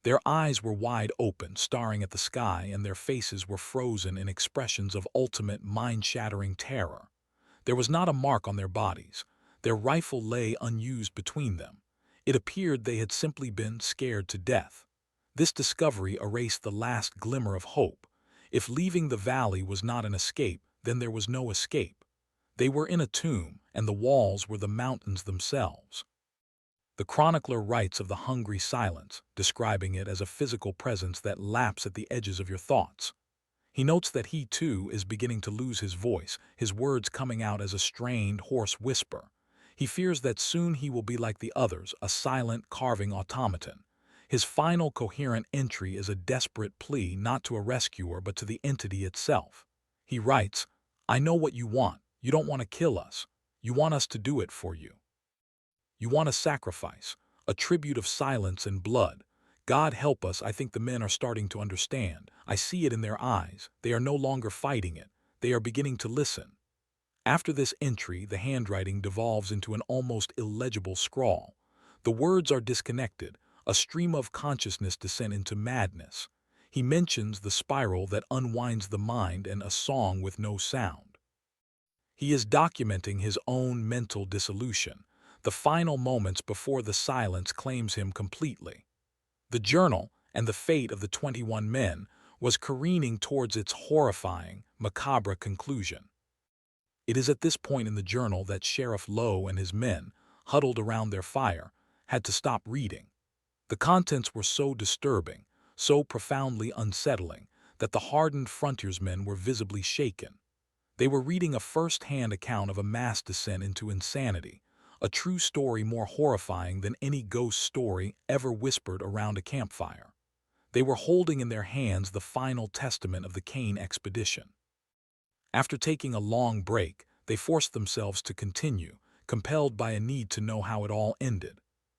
Their eyes were wide open, staring at the sky, and their faces were frozen in expressions of ultimate, mind-shattering terror. There was not a mark on their bodies. Their rifle lay unused between them. It appeared they had simply been scared to death. This discovery erased the last glimmer of hope. If leaving the valley was not an escape, then there was no escape. They were in a tomb, and the walls were the mountains themselves. The chronicler writes of the hungry silence, describing it as a physical presence that laps at the edges of your thoughts. He notes that he, too, is beginning to lose his voice, his words coming out as a strained, hoarse whisper. He fears that soon he will be like the others, a silent, carving automaton. His final coherent entry is a desperate plea not to a rescuer but to the entity itself. He writes, "I know what you want. You don't want to kill us. You want us to do it for you. You want a sacrifice, a tribute of silence and blood. God help us, I think the men are starting to understand. I see it in their eyes. They are no longer fighting it. They are beginning to listen. After this entry, the handwriting devolves into an almost illegible scrawl. The words are disconnected, a stream of consciousness descent into madness. He mentions the spiral that unwinds the mind and a song with no sound. He is documenting his own mental dissolution, the final moments before the silence claims him completely. The journal, and the fate of the 21 men, was careening towards its horrifying, macabre conclusion. It is at this point in the journal that Sheriff Lowe and his men, huddled around their fire, had to stop reading. The contents were so disturbing, so profoundly unsettling, that the hardened frontiersmen were visibly shaken. They were reading a first-hand account of a mass descent into insanity, a true story more horrifying than any ghost story ever whispered around a campfire. They were holding in their hands the final testament of the Kane expedition. After taking a long break, they forced themselves to continue, compelled by a need to know how it all ended.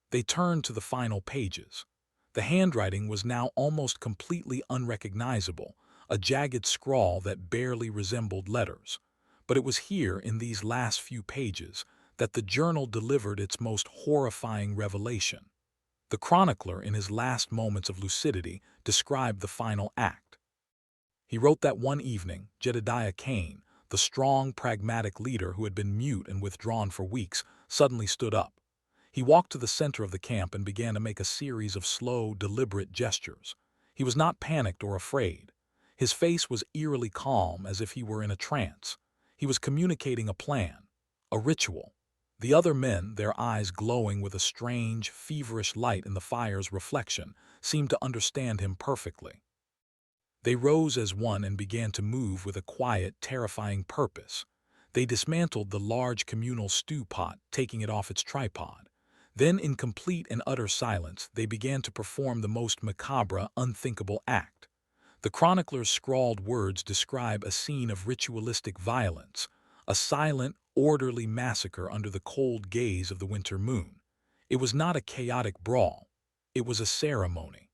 They turned to the final pages. The handwriting was now almost completely unrecognizable, a jagged scrawl that barely resembled letters. But it was here, in these last few pages, that the journal delivered its most horrifying revelation. The chronicler, in his last moments of lucidity, described the final act. He wrote that one evening, Jedediah Kane, the strong, pragmatic leader who had been mute and withdrawn for weeks, suddenly stood up. He walked to the center of the camp and began to make a series of slow, deliberate gestures. He was not panicked or afraid. His face was eerily calm, as if he were in a trance. He was communicating a plan, a ritual. The other men, their eyes glowing with a strange, feverish light in the fire's reflection, seemed to understand him perfectly. They rose as one and began to move with a quiet, terrifying purpose. They dismantled the large communal stew pot, taking it off its tripod. Then, in complete and utter silence, they began to perform the most macabre, unthinkable act. The chronicler's scrawled words describe a scene of ritualistic violence, a silent, orderly massacre under the cold gaze of the winter moon. It was not a chaotic brawl. It was a ceremony.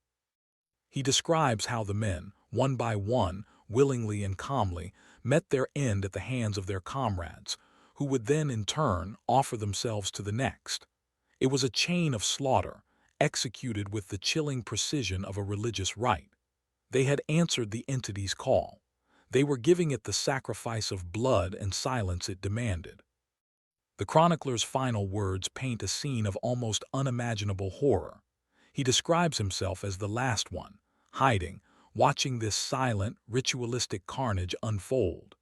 He describes how the men, one by one, willingly and calmly, met their end at the hands of their comrades, who would then, in turn, offer themselves to the next. It was a chain of slaughter, executed with the chilling precision of a religious rite. They had answered the entity's call. They were giving it the sacrifice of blood and silence it demanded. The chronicler's final words paint a scene of almost unimaginable horror. He describes himself as the last one, hiding, watching this silent, ritualistic carnage unfold.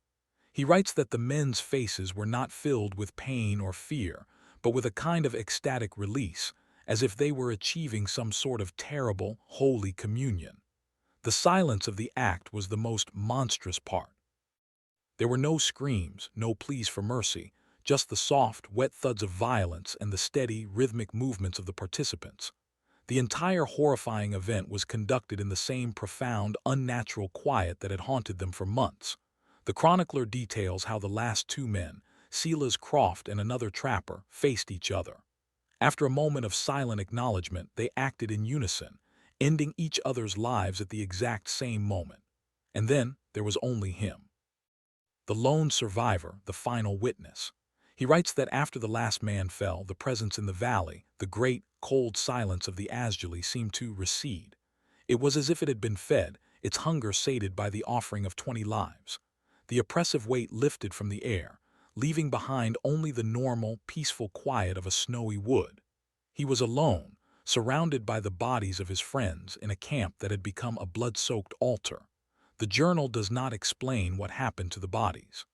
He writes that the men's faces were not filled with pain or fear, but with a kind of ecstatic release, as if they were achieving some sort of terrible, holy communion. The silence of the act was the most monstrous part. There were no screams, no pleas for mercy, just the soft, wet thuds of violence and the steady, rhythmic movements of the participants. The entire horrifying event was conducted in the same profound, unnatural quiet that had haunted them for months. The chronicler details how the last two men, Silas Croft and another trapper, faced each other. After a moment of silent acknowledgement, they acted in unison, ending each other's lives at the exact same moment. And then there was only him. The lone survivor, the final witness. He writes that after the last man fell, the presence in the valley, the great, cold silence of the Asgili seemed to recede. It was as if it had been fed, its hunger sated by the offering of 20 lives. The oppressive weight lifted from the air, leaving behind only the normal, peaceful quiet of a snowy wood. He was alone, surrounded by the bodies of his friends in a camp that had become a blood-soaked altar. The journal does not explain what happened to the bodies.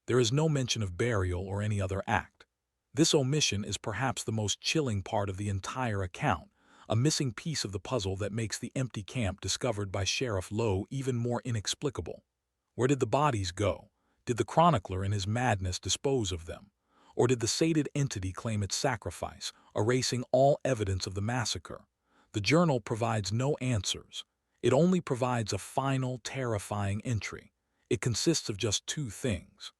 There is no mention of burial or any other act. This omission is perhaps the most chilling part of the entire account, a missing piece of the puzzle that makes the empty camp discovered by Sheriff Lowe even more inexplicable. Where did the bodies go? Did the chronicler in his madness dispose of them? Or did the sated entity claim its sacrifice, erasing all evidence of the massacre? The journal provides no answers. It only provides a final, terrifying entry. It consists of just two things.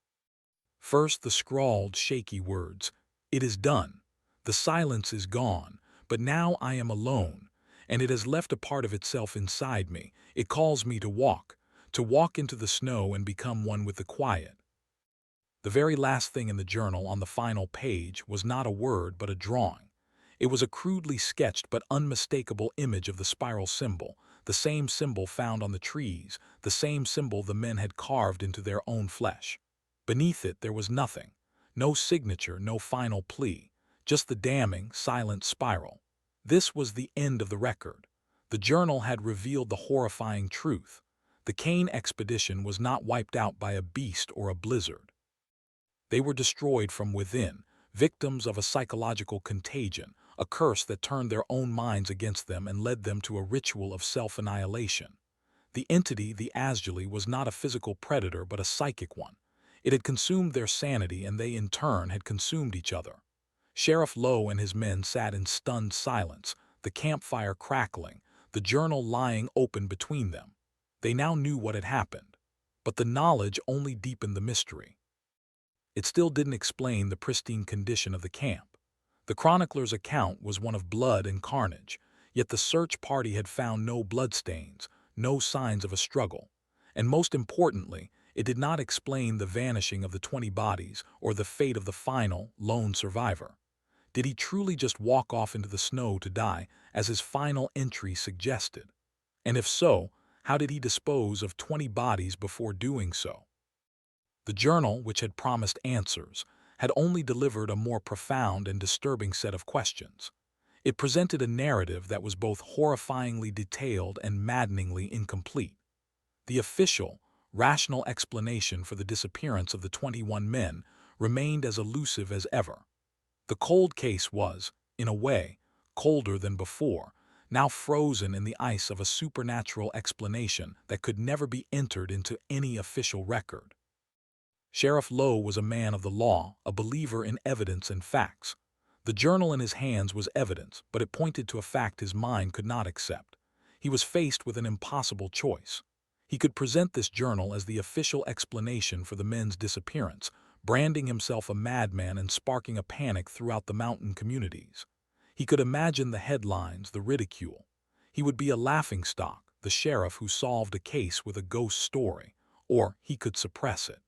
First, the scrawled, shaky words, "It is done." The silence is gone, but now I am alone, and it has left a part of itself inside me. It calls me to walk into the snow and become one with the quiet. The very last thing in the journal on the final page was not a word but a drawing. It was a crudely sketched but unmistakable image of the spiral symbol, the same symbol found on the trees, the same symbol the men had carved into their own flesh. Beneath it there was nothing, no signature, no final plea, just the damning, silent spiral. This was the end of the record. The journal had revealed the horrifying truth. The Kane expedition was not wiped out by a beast or a blizzard. They were destroyed from within, victims of a psychological contagion, a curse that turned their own minds against them and led them to a ritual of self-annihilation. The entity, the Asjali, was not a physical predator but a psychic one. It had consumed their sanity and they in turn had consumed each other. Sheriff Lowe and his men sat in stunned silence, the campfire crackling, the journal lying open between them. They now knew what had happened, but the knowledge only deepened the mystery. It still didn't explain the pristine condition of the camp. The chronicler's account was one of blood and carnage, yet the search party had found no bloodstains, no signs of a struggle. And most importantly, it did not explain the vanishing of the 20 bodies or the fate of the final, lone survivor. Did he truly just walk off into the snow to die, as his final entry suggested? And if so, how did he dispose of 20 bodies before doing so? The journal, which had promised answers, had only delivered a more profound and disturbing set of questions. It presented a narrative that was both horrifyingly detailed and maddeningly incomplete. The official, rational explanation for the disappearance of the 21 men remained as elusive as ever. The cold case was, in a way, colder than before, now frozen in the ice of a supernatural explanation that could never be entered into any official record. Sheriff Lowe was a man of the law, a believer in evidence and facts. The journal in his hands was evidence, but it pointed to a fact his mind could not accept. He was faced with an impossible choice. He could present this journal as the official explanation for the men's disappearance, branding himself a madman and sparking a panic throughout the mountain communities. He could imagine the headlines, the ridicule. He would be a laughingstock, the sheriff who solved a case with a ghost story, or he could suppress it.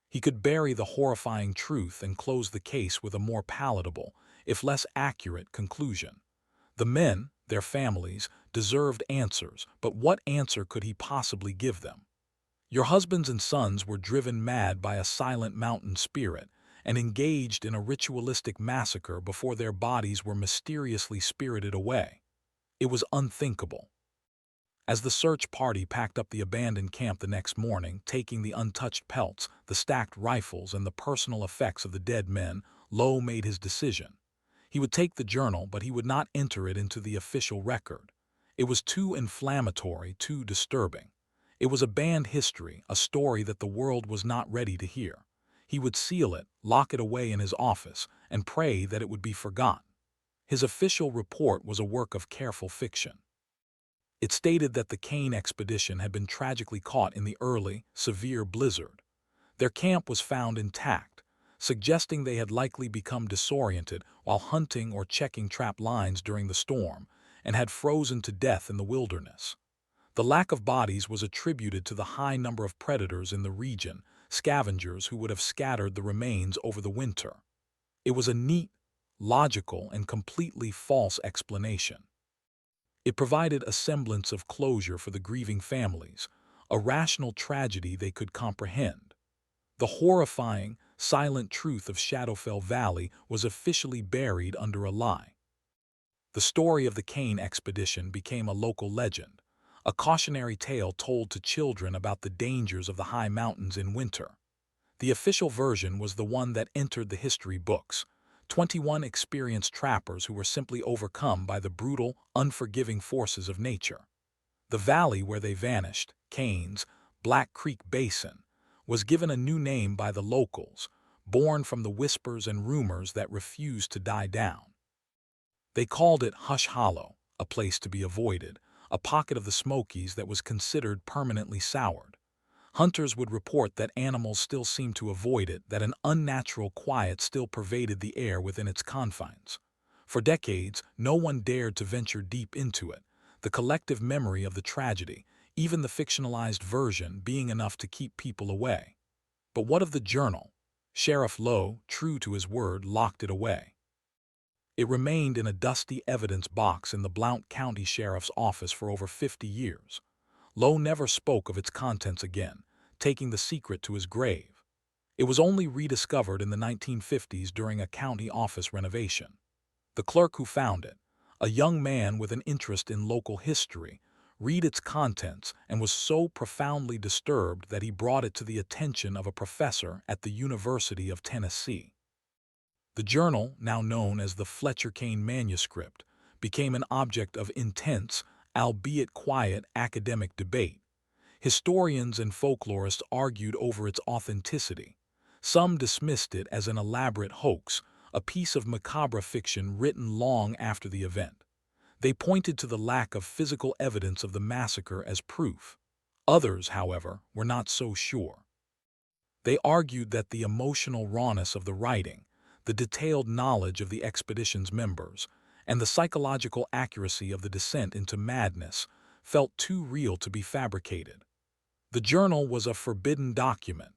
He could bury the horrifying truth and close the case with a more palatable, if less accurate, conclusion. The men, their families, deserved answers, but what answer could he possibly give them? Your husbands and sons were driven mad by a silent mountain spirit and engaged in a ritualistic massacre before their bodies were mysteriously spirited away. It was unthinkable. As the search party packed up the abandoned camp the next morning, taking the untouched pelts, the stacked rifles, and the personal effects of the dead men, Lowe made his decision. He would take the journal, but he would not enter it into the official record. It was too inflammatory, too disturbing. It was a banned history, a story that the world was not ready to hear. He would seal it, lock it away in his office, and pray that it would be forgotten. His official report was a work of careful fiction. It stated that the Kane expedition had been tragically caught in the early, severe blizzard. Their camp was found intact, suggesting they had likely become disoriented while hunting or checking trap lines during the storm, and had frozen to death in the wilderness. The lack of bodies was attributed to the high number of predators in the region, scavengers who would have scattered the remains over the winter. It was a neat, logical, and completely false explanation. It provided a semblance of closure for the grieving families, a rational tragedy they could comprehend. The horrifying, silent truth of Shadowfell Valley was officially buried under a lie. The story of the Kane expedition became a local legend, a cautionary tale told to children about the dangers of the high mountains in winter. The official version was the one that entered the history books: 21 experienced trappers who were simply overcome by the brutal, unforgiving forces of nature. The valley where they vanished, Kane's Black Creek Basin, was given a new name by the locals, born from the whispers and rumors that refused to die down. They called it Hush Hollow, a place to be avoided, a pocket of the Smokies that was considered permanently soured. Hunters would report that animals still seemed to avoid it, that an unnatural quiet still pervaded the air within its confines. For decades, no one dared to venture deep into it, the collective memory of the tragedy, even the fictionalized version, being enough to keep people away. But what of the journal? Sheriff Lowe, true to his word, locked it away. It remained in a dusty evidence box in the Blount County Sheriff's office for over 50 years. Lowe never spoke of its contents again, taking the secret to his grave. It was only rediscovered in the 1950s during a county office renovation. The clerk who found it, a young man with an interest in local history, read its contents and was so profoundly disturbed that he brought it to the attention of a professor at the University of Tennessee. The journal, now known as the Fletcher Kane manuscript, became an object of intense, albeit quiet, academic debate. Historians and folklorists argued over its authenticity. Some dismissed it as an elaborate hoax, a piece of macabre fiction written long after the event. They pointed to the lack of physical evidence of the massacre as proof. Others, however, were not so sure. They argued that the emotional rawness of the writing, the detailed knowledge of the expedition's members, and the psychological accuracy of the descent into madness felt too real to be fabricated. The journal was a forbidden document,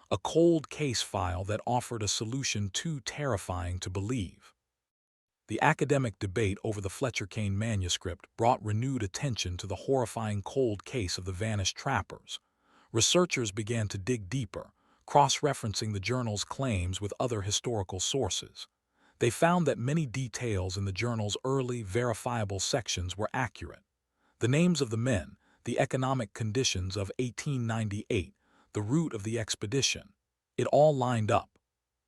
a cold case file that offered a solution too terrifying to believe. The academic debate over the Fletcher Kane manuscript brought renewed attention to the horrifying cold case of the vanished trappers. Researchers began to dig deeper, cross-referencing the journal's claims with other historical sources. They found that many details in the journal's early, verifiable sections were accurate. The names of the men, the economic conditions of 1898, the route of the expedition, it all lined up.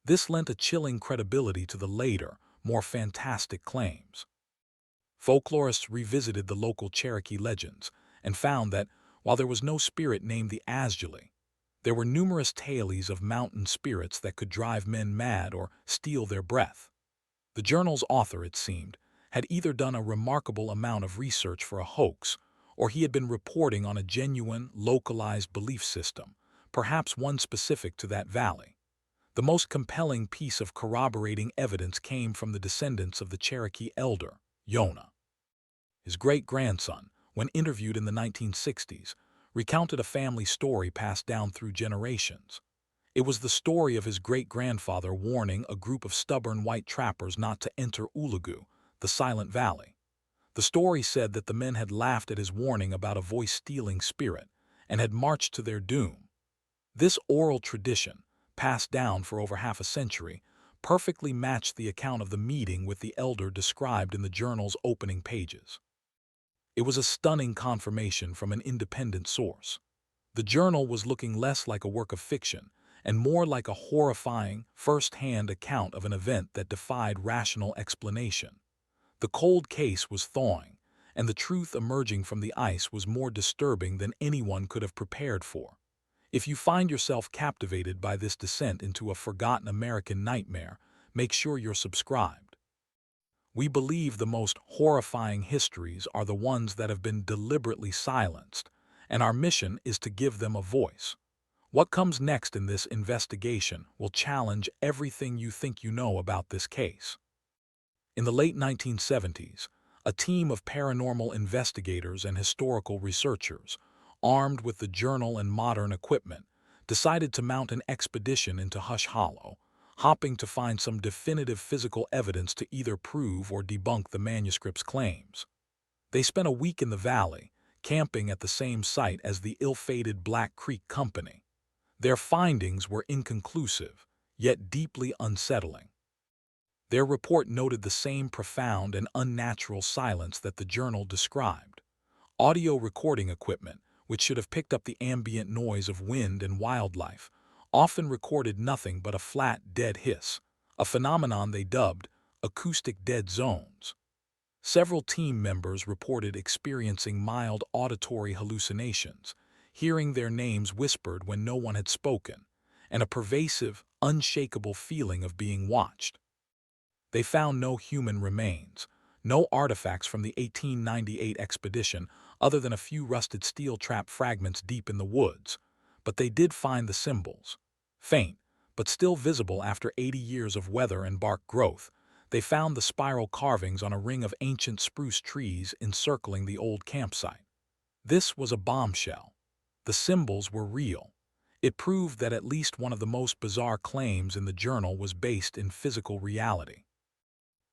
This lent a chilling credibility to the later, more fantastic claims. Folklorists revisited the local Cherokee legends and found that, while there was no spirit named the Asjali, there were numerous tales of mountain spirits that could drive men mad or steal their breath. The journal's author, it seemed, had either done a remarkable amount of research for a hoax, or he had been reporting on a genuine, localized belief system, perhaps one specific to that valley. The most compelling piece of corroborating evidence came from the descendants of the Cherokee elder, Yonah. His great-grandson, when interviewed in the 1960s, recounted a family story passed down through generations. It was the story of his great-grandfather warning a group of stubborn white trappers not to enter Ulugu, the Silent Valley. The story said that the men had laughed at his warning about a voice-stealing spirit and had marched to their doom. This oral tradition, passed down for over half a century, perfectly matched the account of the meeting with the elder described in the journal's opening pages. It was a stunning confirmation from an independent source. The journal was looking less like a work of fiction and more like a horrifying, first-hand account of an event that defied rational explanation. The cold case was thawing, and the truth emerging from the ice was more disturbing than anyone could have prepared for. If you find yourself captivated by this descent into a forgotten American nightmare, make sure you're subscribed. We believe the most horrifying histories are the ones that have been deliberately silenced, and our mission is to give them a voice. What comes next in this investigation will challenge everything you think you know about this case. In the late 1970s, a team of paranormal investigators and historical researchers, armed with the journal and modern equipment, decided to mount an expedition into Hush Hollow, hoping to find some definitive physical evidence to either prove or debunk the manuscript's claims. They spent a week in the valley, camping at the same site as the ill-fated Black Creek Company. Their findings were inconclusive, yet deeply unsettling. Their report noted the same profound and unnatural silence that the journal described. Audio recording equipment, which should have picked up the ambient noise of wind and wildlife, often recorded nothing but a flat, dead hiss, a phenomenon they dubbed acoustic dead zones. Several team members reported experiencing mild auditory hallucinations, hearing their names whispered when no one had spoken, and a pervasive, unshakable feeling of being watched. They found no human remains, no artifacts from the 1898 expedition other than a few rusted steel trap fragments deep in the woods, but they did find the symbols. Faint, but still visible after 80 years of weather and bark growth, they found the spiral carvings on a ring of ancient spruce trees encircling the old campsite. This was a bombshell. The symbols were real. It proved that at least one of the most bizarre claims in the journal was based in physical reality.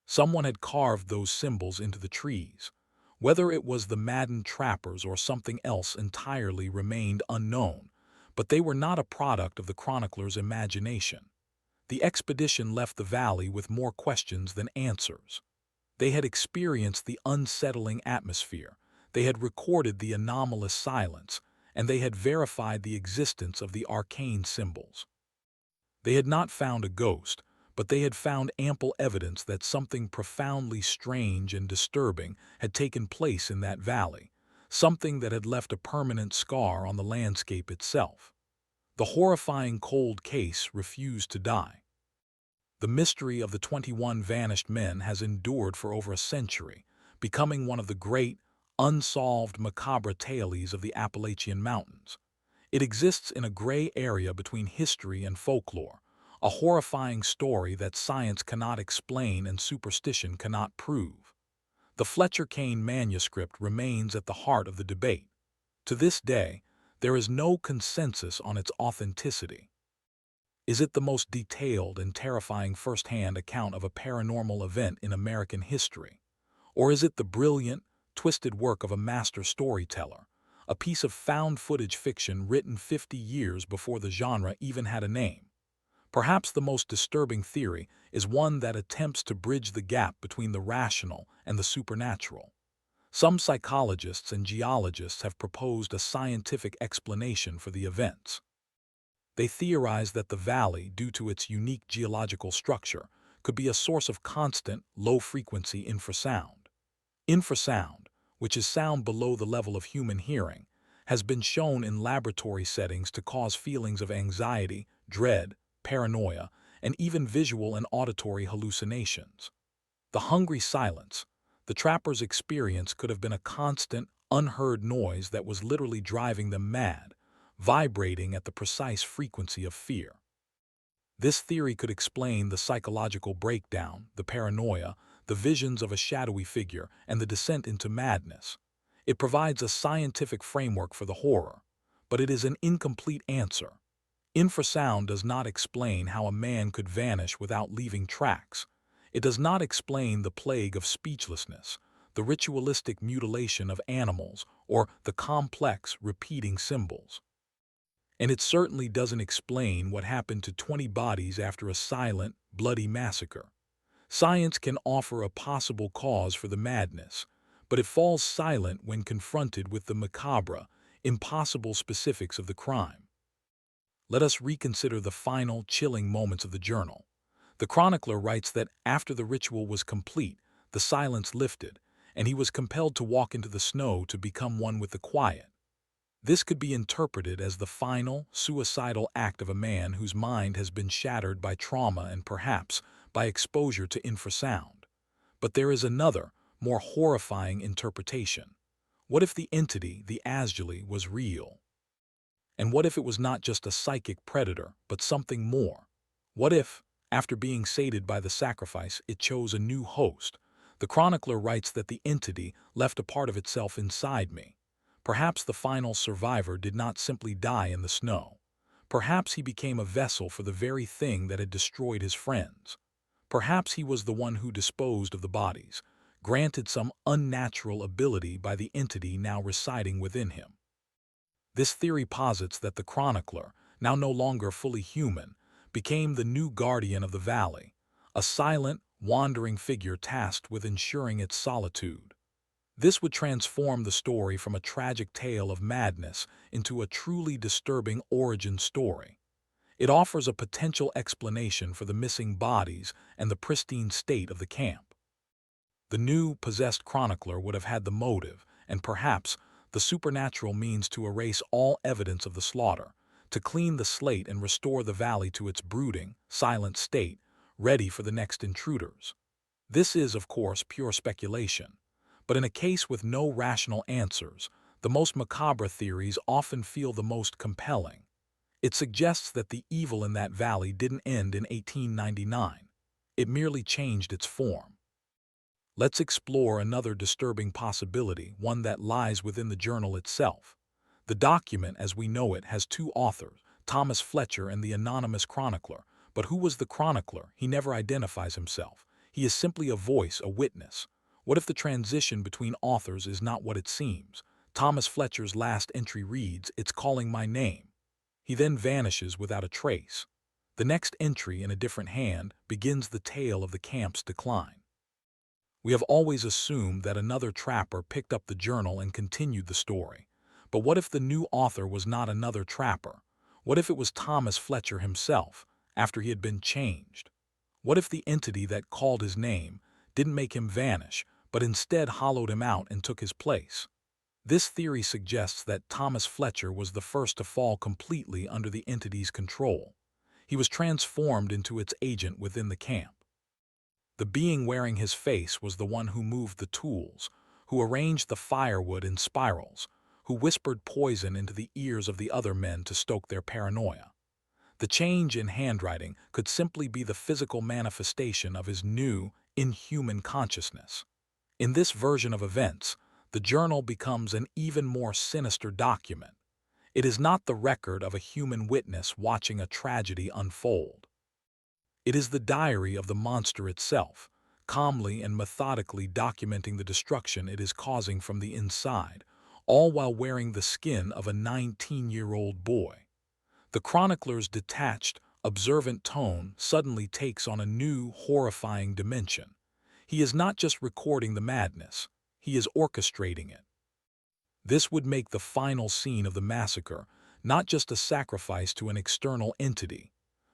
Someone had carved those symbols into the trees. Whether it was the maddened trappers or something else entirely remained unknown, but they were not a product of the chronicler's imagination. The expedition left the valley with more questions than answers. They had experienced the unsettling atmosphere, they had recorded the anomalous silence, and they had verified the existence of the arcane symbols. They had not found a ghost, but they had found ample evidence that something profoundly strange and disturbing had taken place in that valley, something that had left a permanent scar on the landscape itself. The horrifying cold case refused to die. The mystery of the 21 vanished men has endured for over a century, becoming one of the great, unsolved macabre tales of the Appalachian Mountains. It exists in a gray area between history and folklore, a horrifying story that science cannot explain and superstition cannot prove. The Fletcher Kane manuscript remains at the heart of the debate. To this day, there is no consensus on its authenticity. Is it the most detailed and terrifying first-hand account of a paranormal event in American history? Or is it the brilliant, twisted work of a master storyteller, a piece of found-footage fiction written 50 years before the genre even had a name? Perhaps the most disturbing theory is one that attempts to bridge the gap between the rational and the supernatural. Some psychologists and geologists have proposed a scientific explanation for the events. They theorize that the valley, due to its unique geological structure, could be a source of constant, low-frequency infrasound. Infrasound, which is sound below the level of human hearing, has been shown in laboratory settings to cause feelings of anxiety, dread, paranoia, and even visual and auditory hallucinations. The hungry silence the trappers' experience could have been a constant, unheard noise that was literally driving them mad, vibrating at the precise frequency of fear. This theory could explain the psychological breakdown, the paranoia, the visions of a shadowy figure, and the descent into madness. It provides a scientific framework for the horror, but it is an incomplete answer. Infrasound does not explain how a man could vanish without leaving tracks. It does not explain the plague of speechlessness, the ritualistic mutilation of animals, or the complex, repeating symbols. And it certainly doesn't explain what happened to 20 bodies after a silent, bloody massacre. Science can offer a possible cause for the madness, but it falls silent when confronted with the macabre, impossible specifics of the crime. Let us reconsider the final, chilling moments of the journal. The chronicler writes that after the ritual was complete, the silence lifted, and he was compelled to walk into the snow to become one with the quiet. This could be interpreted as the final, suicidal act of a man whose mind has been shattered by trauma and perhaps by exposure to infrasound. But there is another, more horrifying interpretation. What if the entity, the Asjali, was real? And what if it was not just a psychic predator, but something more? What if, after being sated by the sacrifice, it chose a new host? The chronicler writes that the entity left a part of itself inside me. Perhaps the final survivor did not simply die in the snow. Perhaps he became a vessel for the very thing that had destroyed his friends. Perhaps he was the one who disposed of the bodies, granted some unnatural ability by the entity now residing within him. This theory posits that the chronicler, now no longer fully human, became the new guardian of the valley, a silent, wandering figure tasked with ensuring its solitude. This would transform the story from a tragic tale of madness into a truly disturbing origin story. It offers a potential explanation for the missing bodies and the pristine state of the camp. The new, possessed chronicler would have had the motive, and perhaps the supernatural means to erase all evidence of the slaughter, to clean the slate and restore the valley to its brooding, silent state, ready for the next intruders. This is, of course, pure speculation. But in a case with no rational answers, the most macabre theories often feel the most compelling. It suggests that the evil in that valley didn't end in 1899. It merely changed its form. Let's explore another disturbing possibility, one that lies within the journal itself. The document, as we know it, has two authors, Thomas Fletcher and the anonymous chronicler. But who was the chronicler? He never identifies himself. He is simply a voice, a witness. What if the transition between authors is not what it seems? Thomas Fletcher's last entry reads, "It's calling my name." He then vanishes without a trace. The next entry, in a different hand, begins the tale of the camp's decline. We have always assumed that another trapper picked up the journal and continued the story. But what if the new author was not another trapper? What if it was Thomas Fletcher himself, after he had been changed? What if the entity that called his name didn't make him vanish, but instead hollowed him out and took his place? This theory suggests that Thomas Fletcher was the first to fall completely under the entity's control. He was transformed into its agent within the camp. The being wearing his face was the one who moved the tools, who arranged the firewood in spirals, who whispered poison into the ears of the other men to stoke their paranoia. The change in handwriting could simply be the physical manifestation of his new, inhuman consciousness. In this version of events, the journal becomes an even more sinister document. It is not the record of a human witness watching a tragedy unfold. It is the diary of the monster itself, calmly and methodically documenting the destruction it is causing from the inside, all while wearing the skin of a 19-year-old boy. The chronicler's detached, observant tone suddenly takes on a new, horrifying dimension. He is not just recording the madness, he is orchestrating it. This would make the final scene of the massacre not just a sacrifice to an external entity,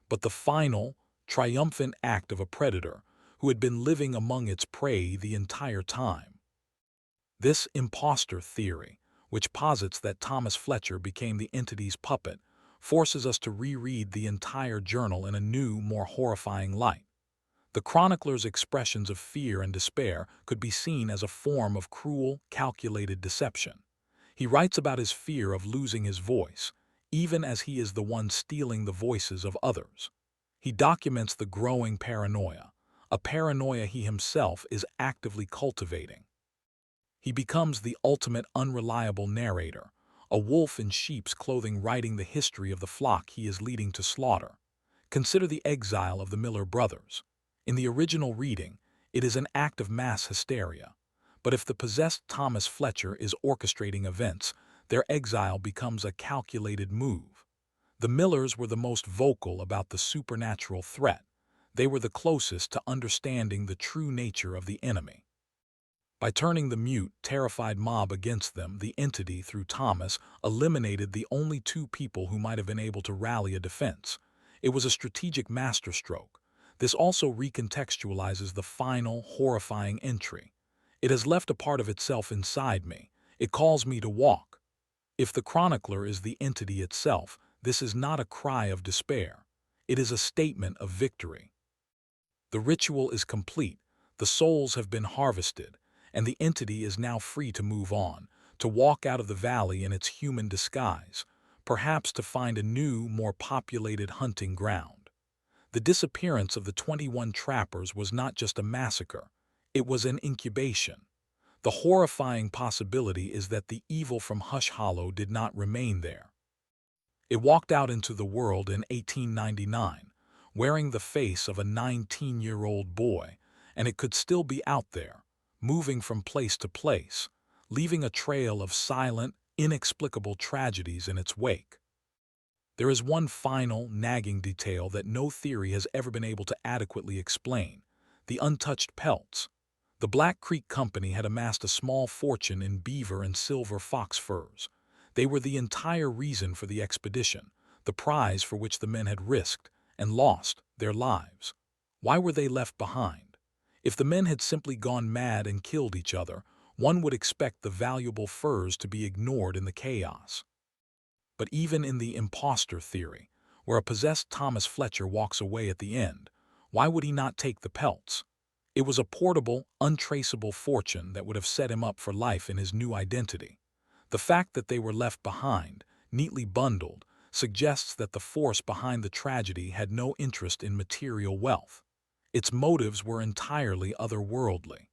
but the final, triumphant act of a predator who had been living among its prey the entire time. This imposter theory, which posits that Thomas Fletcher became the entity's puppet, forces us to reread the entire journal in a new, more horrifying light. The chronicler's expressions of fear and despair could be seen as a form of cruel, calculated deception. He writes about his fear of losing his voice, even as he is the one stealing the voices of others. He documents the growing paranoia, a paranoia he himself is actively cultivating. He becomes the ultimate unreliable narrator, a wolf in sheep's clothing writing the history of the flock he is leading to slaughter. Consider the exile of the Miller brothers. In the original reading, it is an act of mass hysteria. But if the possessed Thomas Fletcher is orchestrating events, their exile becomes a calculated move. The Millers were the most vocal about the supernatural threat. They were the closest to understanding the true nature of the enemy. By turning the mute, terrified mob against them, the entity, through Thomas, eliminated the only two people who might have been able to rally a defense. It was a strategic masterstroke. This also recontextualizes the final, horrifying entry. It has left a part of itself inside me. It calls me to walk. If the chronicler is the entity itself, this is not a cry of despair. It is a statement of victory. The ritual is complete, the souls have been harvested, and the entity is now free to move on, to walk out of the valley in its human disguise, perhaps to find a new, more populated hunting ground. The disappearance of the 21 trappers was not just a massacre, it was an incubation. The horrifying possibility is that the evil from Hush Hollow did not remain there. It walked out into the world in 1899, wearing the face of a 19-year-old boy, and it could still be out there, moving from place to place, leaving a trail of silent, inexplicable tragedies in its wake. There is one final, nagging detail that no theory has ever been able to adequately explain: the untouched pelts. The Black Creek Company had amassed a small fortune in beaver and silver fox furs. They were the entire reason for the expedition, the prize for which the men had risked and lost their lives. Why were they left behind? If the men had simply gone mad and killed each other, one would expect the valuable furs to be ignored in the chaos. But even in the imposter theory, where a possessed Thomas Fletcher walks away at the end, why would he not take the pelts? It was a portable, untraceable fortune that would have set him up for life in his new identity. The fact that they were left behind, neatly bundled, suggests that the force behind the tragedy had no interest in material wealth. Its motives were entirely otherworldly.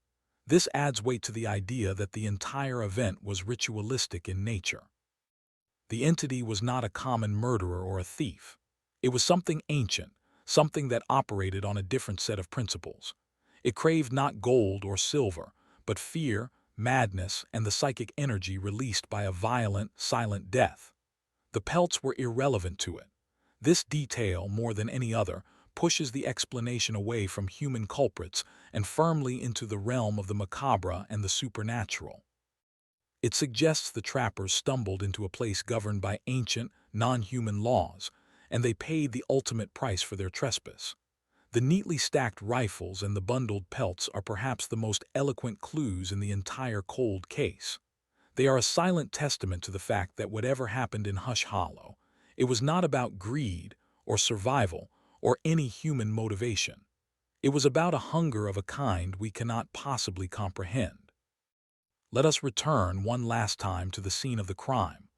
This adds weight to the idea that the entire event was ritualistic in nature. The entity was not a common murderer or a thief. It was something ancient, something that operated on a different set of principles. It craved not gold or silver, but fear, madness, and the psychic energy released by a violent, silent death. The pelts were irrelevant to it. This detail, more than any other, pushes the explanation away from human culprits and firmly into the realm of the macabre and the supernatural. It suggests the trappers stumbled into a place governed by ancient, non-human laws, and they paid the ultimate price for their trespass. The neatly stacked rifles and the bundled pelts are perhaps the most eloquent clues in the entire cold case. They are a silent testament to the fact that whatever happened in Hush Hollow, it was not about greed or survival or any human motivation. It was about a hunger of a kind we cannot possibly comprehend. Let us return one last time to the scene of the crime.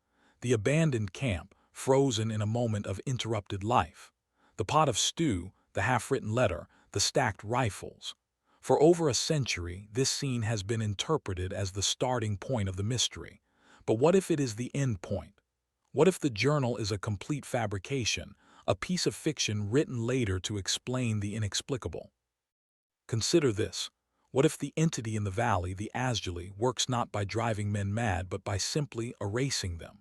The abandoned camp, frozen in a moment of interrupted life. The pot of stew, the half-written letter, the stacked rifles. For over a century, this scene has been interpreted as the starting point of the mystery. But what if it is the end point? What if the journal is a complete fabrication, a piece of fiction written later to explain the inexplicable? Consider this. What if the entity in the valley, the Asjali, works not by driving men mad but by simply erasing them?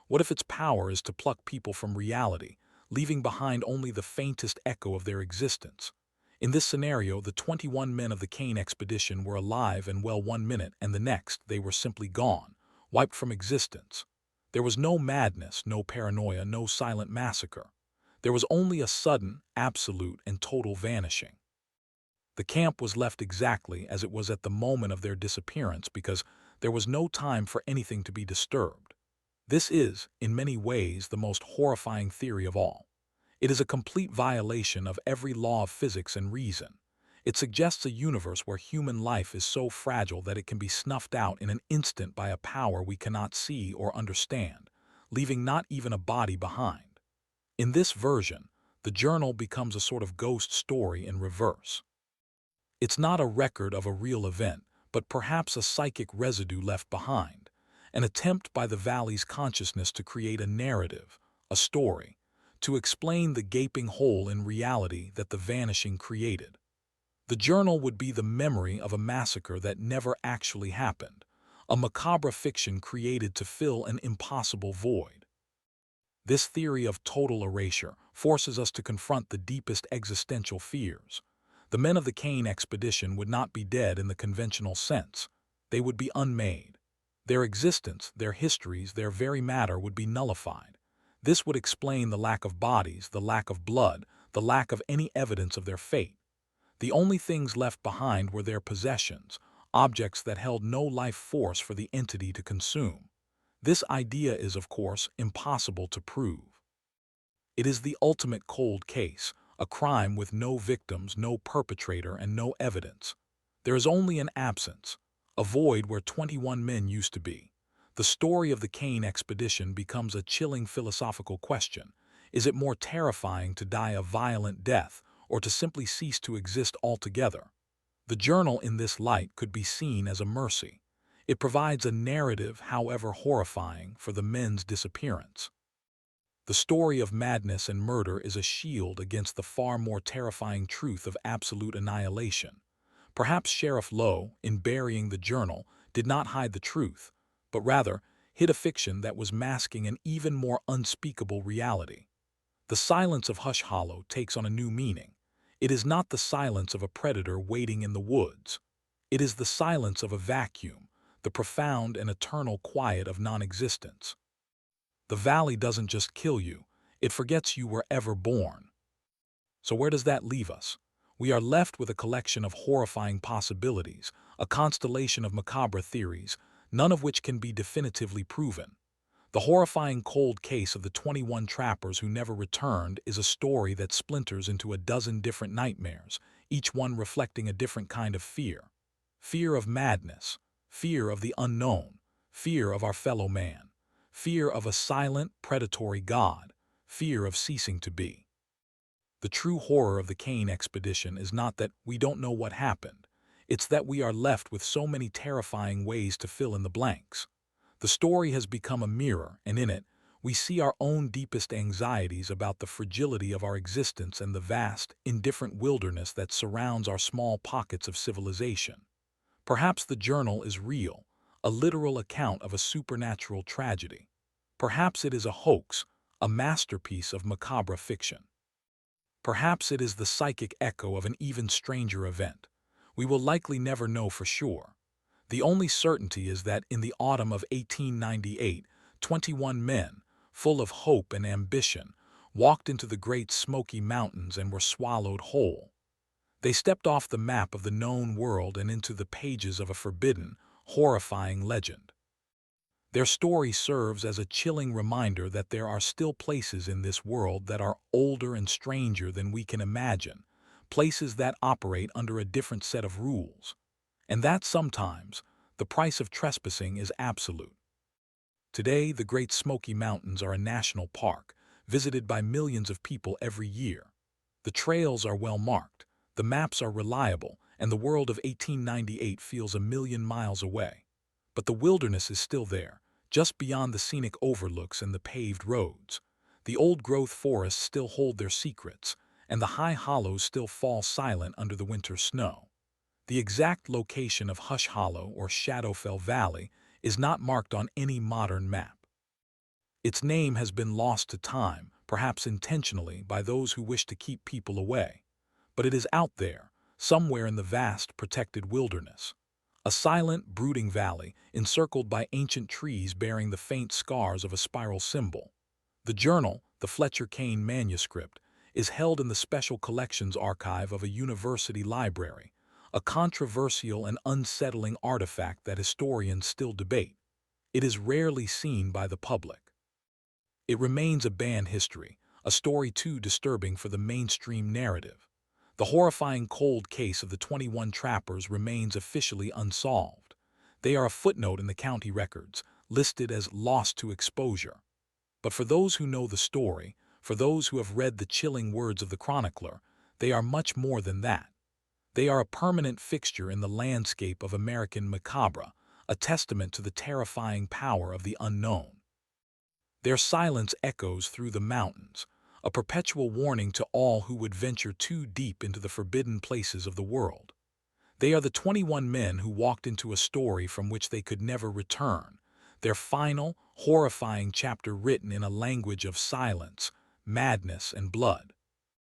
What if its power is to pluck people from reality, leaving behind only the faintest echo of their existence? In this scenario, the 21 men of the Kane expedition were alive and well 1 minute, and the next they were simply gone, wiped from existence. There was no madness, no paranoia, no silent massacre. There was only a sudden, absolute, and total vanishing. The camp was left exactly as it was at the moment of their disappearance because there was no time for anything to be disturbed. This is, in many ways, the most horrifying theory of all. It is a complete violation of every law of physics and reason. It suggests a universe where human life is so fragile that it can be snuffed out in an instant by a power we cannot see or understand, leaving not even a body behind. In this version, the journal becomes a sort of ghost story in reverse. It's not a record of a real event, but perhaps a psychic residue left behind, an attempt by the valley's consciousness to create a narrative, a story, to explain the gaping hole in reality that the vanishing created. The journal would be the memory of a massacre that never actually happened, a macabre fiction created to fill an impossible void. This theory of total erasure forces us to confront the deepest existential fears. The men of the Kane expedition would not be dead in the conventional sense. They would be unmade. Their existence, their histories, their very matter would be nullified. This would explain the lack of bodies, the lack of blood, the lack of any evidence of their fate. The only things left behind were their possessions, objects that held no life force for the entity to consume. This idea is, of course, impossible to prove. It is the ultimate cold case, a crime with no victims, no perpetrator, and no evidence. There is only an absence, a void where 21 men used to be. The story of the Kane expedition becomes a chilling philosophical question. Is it more terrifying to die a violent death or to simply cease to exist altogether? The journal in this light could be seen as a mercy. It provides a narrative, however horrifying, for the men's disappearance. The story of madness and murder is a shield against the far more terrifying truth of absolute annihilation. Perhaps Sheriff Lowe, in burying the journal, did not hide the truth, but rather hid a fiction that was masking an even more unspeakable reality. The silence of Hush Hollow takes on a new meaning. It is not the silence of a predator waiting in the woods. It is the silence of a vacuum, the profound and eternal quiet of non-existence. The valley doesn't just kill you, it forgets you were ever born. So where does that leave us? We are left with a collection of horrifying possibilities, a constellation of macabre theories, none of which can be definitively proven. The horrifying cold case of the 21 trappers who never returned is a story that splinters into a dozen different nightmares, each one reflecting a different kind of fear. Fear of madness, fear of the unknown, fear of our fellow man, fear of a silent, predatory God, fear of ceasing to be. The true horror of the Kane expedition is not that we don't know what happened. It's that we are left with so many terrifying ways to fill in the blanks. The story has become a mirror, and in it, we see our own deepest anxieties about the fragility of our existence and the vast, indifferent wilderness that surrounds our small pockets of civilization. Perhaps the journal is real, a literal account of a supernatural tragedy. Perhaps it is a hoax, a masterpiece of macabre fiction. Perhaps it is the psychic echo of an even stranger event. We will likely never know for sure. The only certainty is that in the autumn of 1898, 21 men, full of hope and ambition, walked into the Great Smoky Mountains and were swallowed whole. They stepped off the map of the known world and into the pages of a forbidden, horrifying legend. Their story serves as a chilling reminder that there are still places in this world that are older and stranger than we can imagine, places that operate under a different set of rules. And that sometimes, the price of trespassing is absolute. Today, the Great Smoky Mountains are a national park, visited by millions of people every year. The trails are well marked, the maps are reliable, and the world of 1898 feels a million miles away. But the wilderness is still there, just beyond the scenic overlooks and the paved roads. The old-growth forests still hold their secrets, and the high hollows still fall silent under the winter snow. The exact location of Hush Hollow or Shadowfell Valley is not marked on any modern map. Its name has been lost to time, perhaps intentionally, by those who wish to keep people away. But it is out there, somewhere in the vast, protected wilderness. A silent, brooding valley, encircled by ancient trees bearing the faint scars of a spiral symbol. The journal, the Fletcher Kane manuscript, is held in the Special Collections Archive of a university library, a controversial and unsettling artifact that historians still debate. It is rarely seen by the public. It remains a banned history, a story too disturbing for the mainstream narrative. The horrifying cold case of the 21 trappers remains officially unsolved. They are a footnote in the county records, listed as lost to exposure. But for those who know the story, for those who have read the chilling words of the chronicler, they are much more than that. They are a permanent fixture in the landscape of American macabre, a testament to the terrifying power of the unknown. Their silence echoes through the mountains, a perpetual warning to all who would venture too deep into the forbidden places of the world. They are the 21 men who walked into a story from which they could never return, their final, horrifying chapter written in a language of silence, madness, and blood.